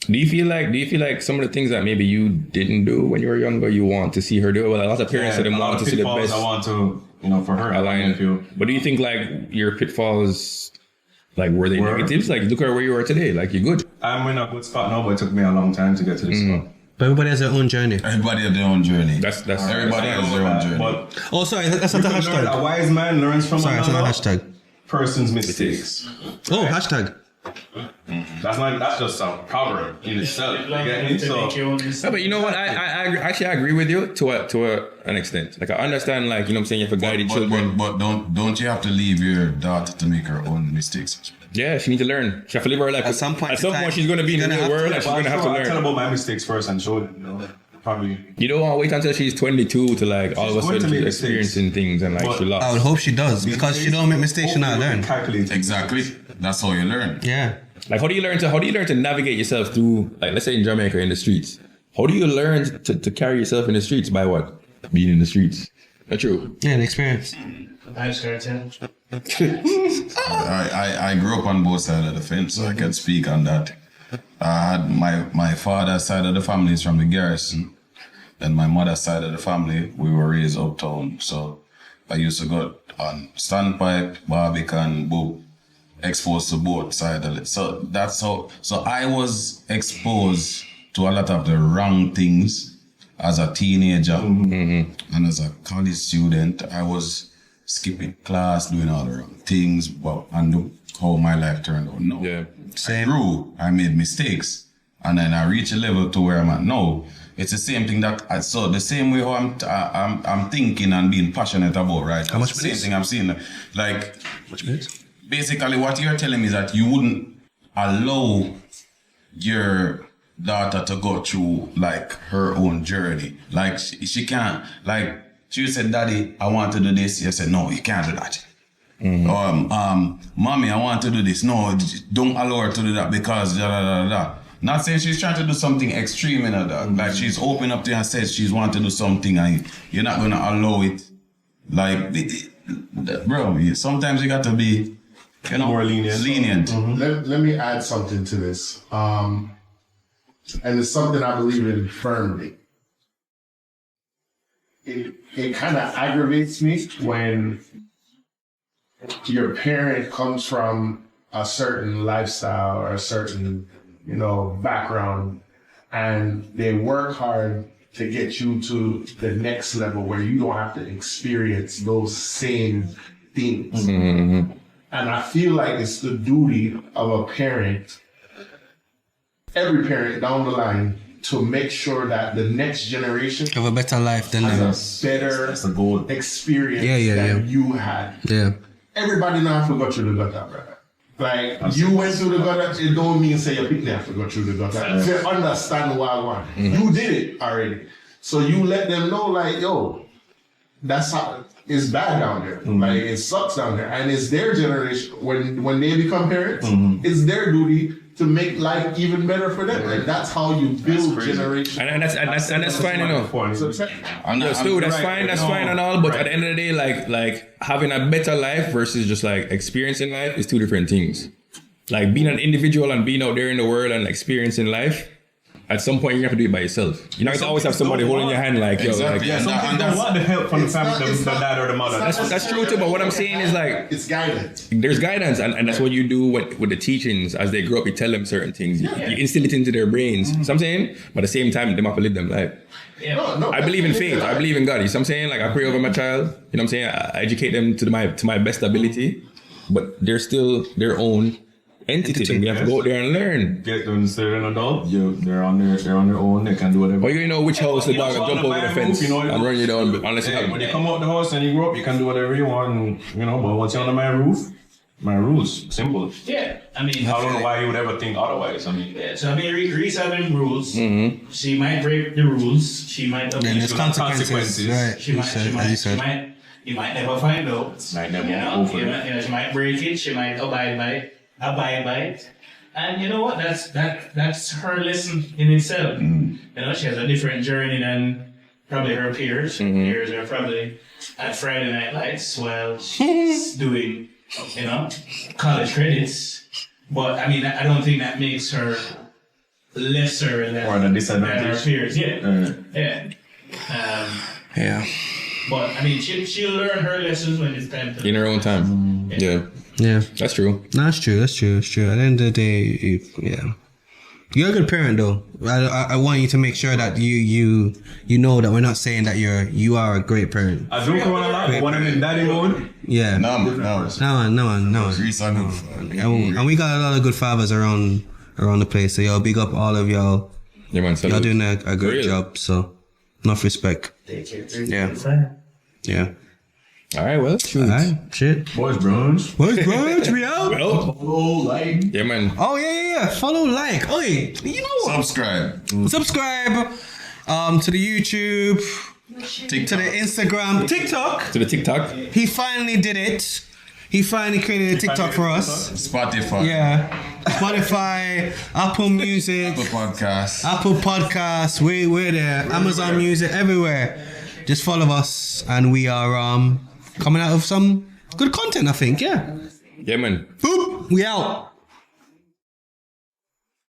Do you feel like some of the things that maybe you didn't do when you were younger, you want to see her do? Well, a lot of parents Yeah, that a lot want of to see the pitfalls best I want to, for her. align. But do you think like your pitfalls, like were they negatives? Like look at where you are today. Like you're good. I'm in a good spot now, but it took me a long time to get to this spot. But everybody has their own journey. Everybody have their own journey. That's Everybody has their own journey. But Oh, sorry, that's not a hashtag. a wise man learns from Sorry, that's not a another hashtag. person's mistakes. Oh, hashtag. That's just a proverb in itself. You get me? So, Yeah, but you know what? I actually agree with you to an extent. Like I understand, like you know what I'm saying, you have to guide the children. But don't you have to leave your daughter to make her own mistakes? Yeah, she need to learn. She have to live her life. At some point in time, she's gonna be in the you're gonna real have world to and she's gonna have to I tell learn. about my mistakes first and show them. Probably. You don't want to wait until she's 22 to like all of a She's going sudden to make she's experiencing things and like But she lost. I would hope she does because she don't make mistakes, she not learn. Calculate. Exactly. That's how you learn. Yeah. Like how do you learn to navigate yourself through, like let's say in Jamaica in the streets? How do you learn to carry yourself in the streets? By what? Being in the streets. That's true. Yeah, the experience. I grew up on both sides of the fence, so I can speak on that. I had my father's side of the family is from the garrison. Then my mother's side of the family, we were raised uptown. So I used to go on standpipe, Barbican, boop, exposed to both sides of it. So that's how, so I was exposed to a lot of the wrong things as a teenager. And as a college student, I was skipping class, doing all the wrong things, but and look how my life turned out. No. Yeah. I grew, I made mistakes, and then I reached a level to where I'm at now. It's the same thing that so the same way how I'm thinking and being passionate about, right? How much It's the same minutes? thing I'm seeing. Like Which minutes? basically what you're telling me is that you wouldn't allow your daughter to go through like her own journey. Like she can't, like she said, Daddy, I want to do this. You said, no, you can't do that. Mommy, I want to do this. No, don't allow her to do that because da da da da. Not saying she's trying to do something extreme in that. Like she's open up to you and says she's want to do something and you're not gonna allow it. Like, bro, sometimes you got to be, More lenient. Let me add something to this. And it's something I believe in firmly. It kind of aggravates me when your parent comes from a certain lifestyle or a certain, background, and they work hard to get you to the next level where you don't have to experience those same things. And I feel like it's the duty of a parent, every parent down the line, to make sure that the next generation Have a better life than them. has a better experience than you had. Yeah. Everybody now have to go through the gutter, brother. Like, you went through the gutter, it don't mean say your people have to go through the gutter. To understand what I want. You did it already. So you let them know, like, yo, that's how it's bad down there. Like, it sucks down there. And it's their generation, when they become parents, it's their duty to make life even better for them. Like, that's how you build generations. And that's fine enough. So, That's fine and all, but at the end of the day, like having a better life versus just like experiencing life is two different things. Like being an individual and being out there in the world and experiencing life, at some point you have to do it by yourself. You're not gonna always have somebody holding your hand like, yo, like, Yeah, some people don't want the help from the family, the dad or the mother. that's true too, but what I'm saying is like, it's guidance. there's guidance, and that's what you do with the teachings. As they grow up, you tell them certain things. You instill it into their brains. So I'm saying? But at the same time, they have to live them life. No, I believe in faith. I believe in God. You see what I'm saying? Like I pray over my child. You know what I'm saying? I educate them to my best ability, but they're still their own entity. Then we have to go out there and learn. Get them instead of an adult. They're on their own. They can do whatever. But you know which house the dog will jump over the fence and run you down unless you have. When you come out the house and you grow up, you can do whatever you want. You know, but once you're under my roof, my rules, simple. Yeah, I mean, I don't know why you would ever think otherwise. I mean, yeah, so I mean, Reese having rules. She might break the rules. She might. And there's consequences, right? She might. You might never find out. Might never go for it. She might break it. She might abide by it. And you know what? That's her lesson in itself. You know, she has a different journey than probably her peers. Peers are probably at Friday Night Lights while she's doing, you know, college credits. But I mean, I don't think that makes her lesser than, or an disadvantage. Her peers. Yeah. Yeah. But I mean, she'll learn her lessons when it's time to. In her own time. Yeah. That's true. No, that's true. At the end of the day, you're a good parent though. I want you to make sure that you know that we're not saying that you are a great parent. I do come on a lot, but when I'm in daddy mode, yeah. No one. And we got a lot of good fathers around the place. So y'all big up all of y'all. Yeah, man. Y'all doing a great job. So enough respect. Yeah. All right, well, shoot. All right, shit. Boys Brunch, we out. Well, Oh, like. yeah, man. Oh yeah. Follow, like. Oh, you know what? Subscribe. Subscribe. To the YouTube, to the Instagram, TikTok. To the TikTok. He finally did it. He finally created a TikTok for us. Spotify. Yeah. Spotify, Apple Music, Apple Podcasts. We're there. Amazon Music, everywhere. Just follow us, and we are coming out of some good content, I think. Yeah. Yeah, man. Boop. We out.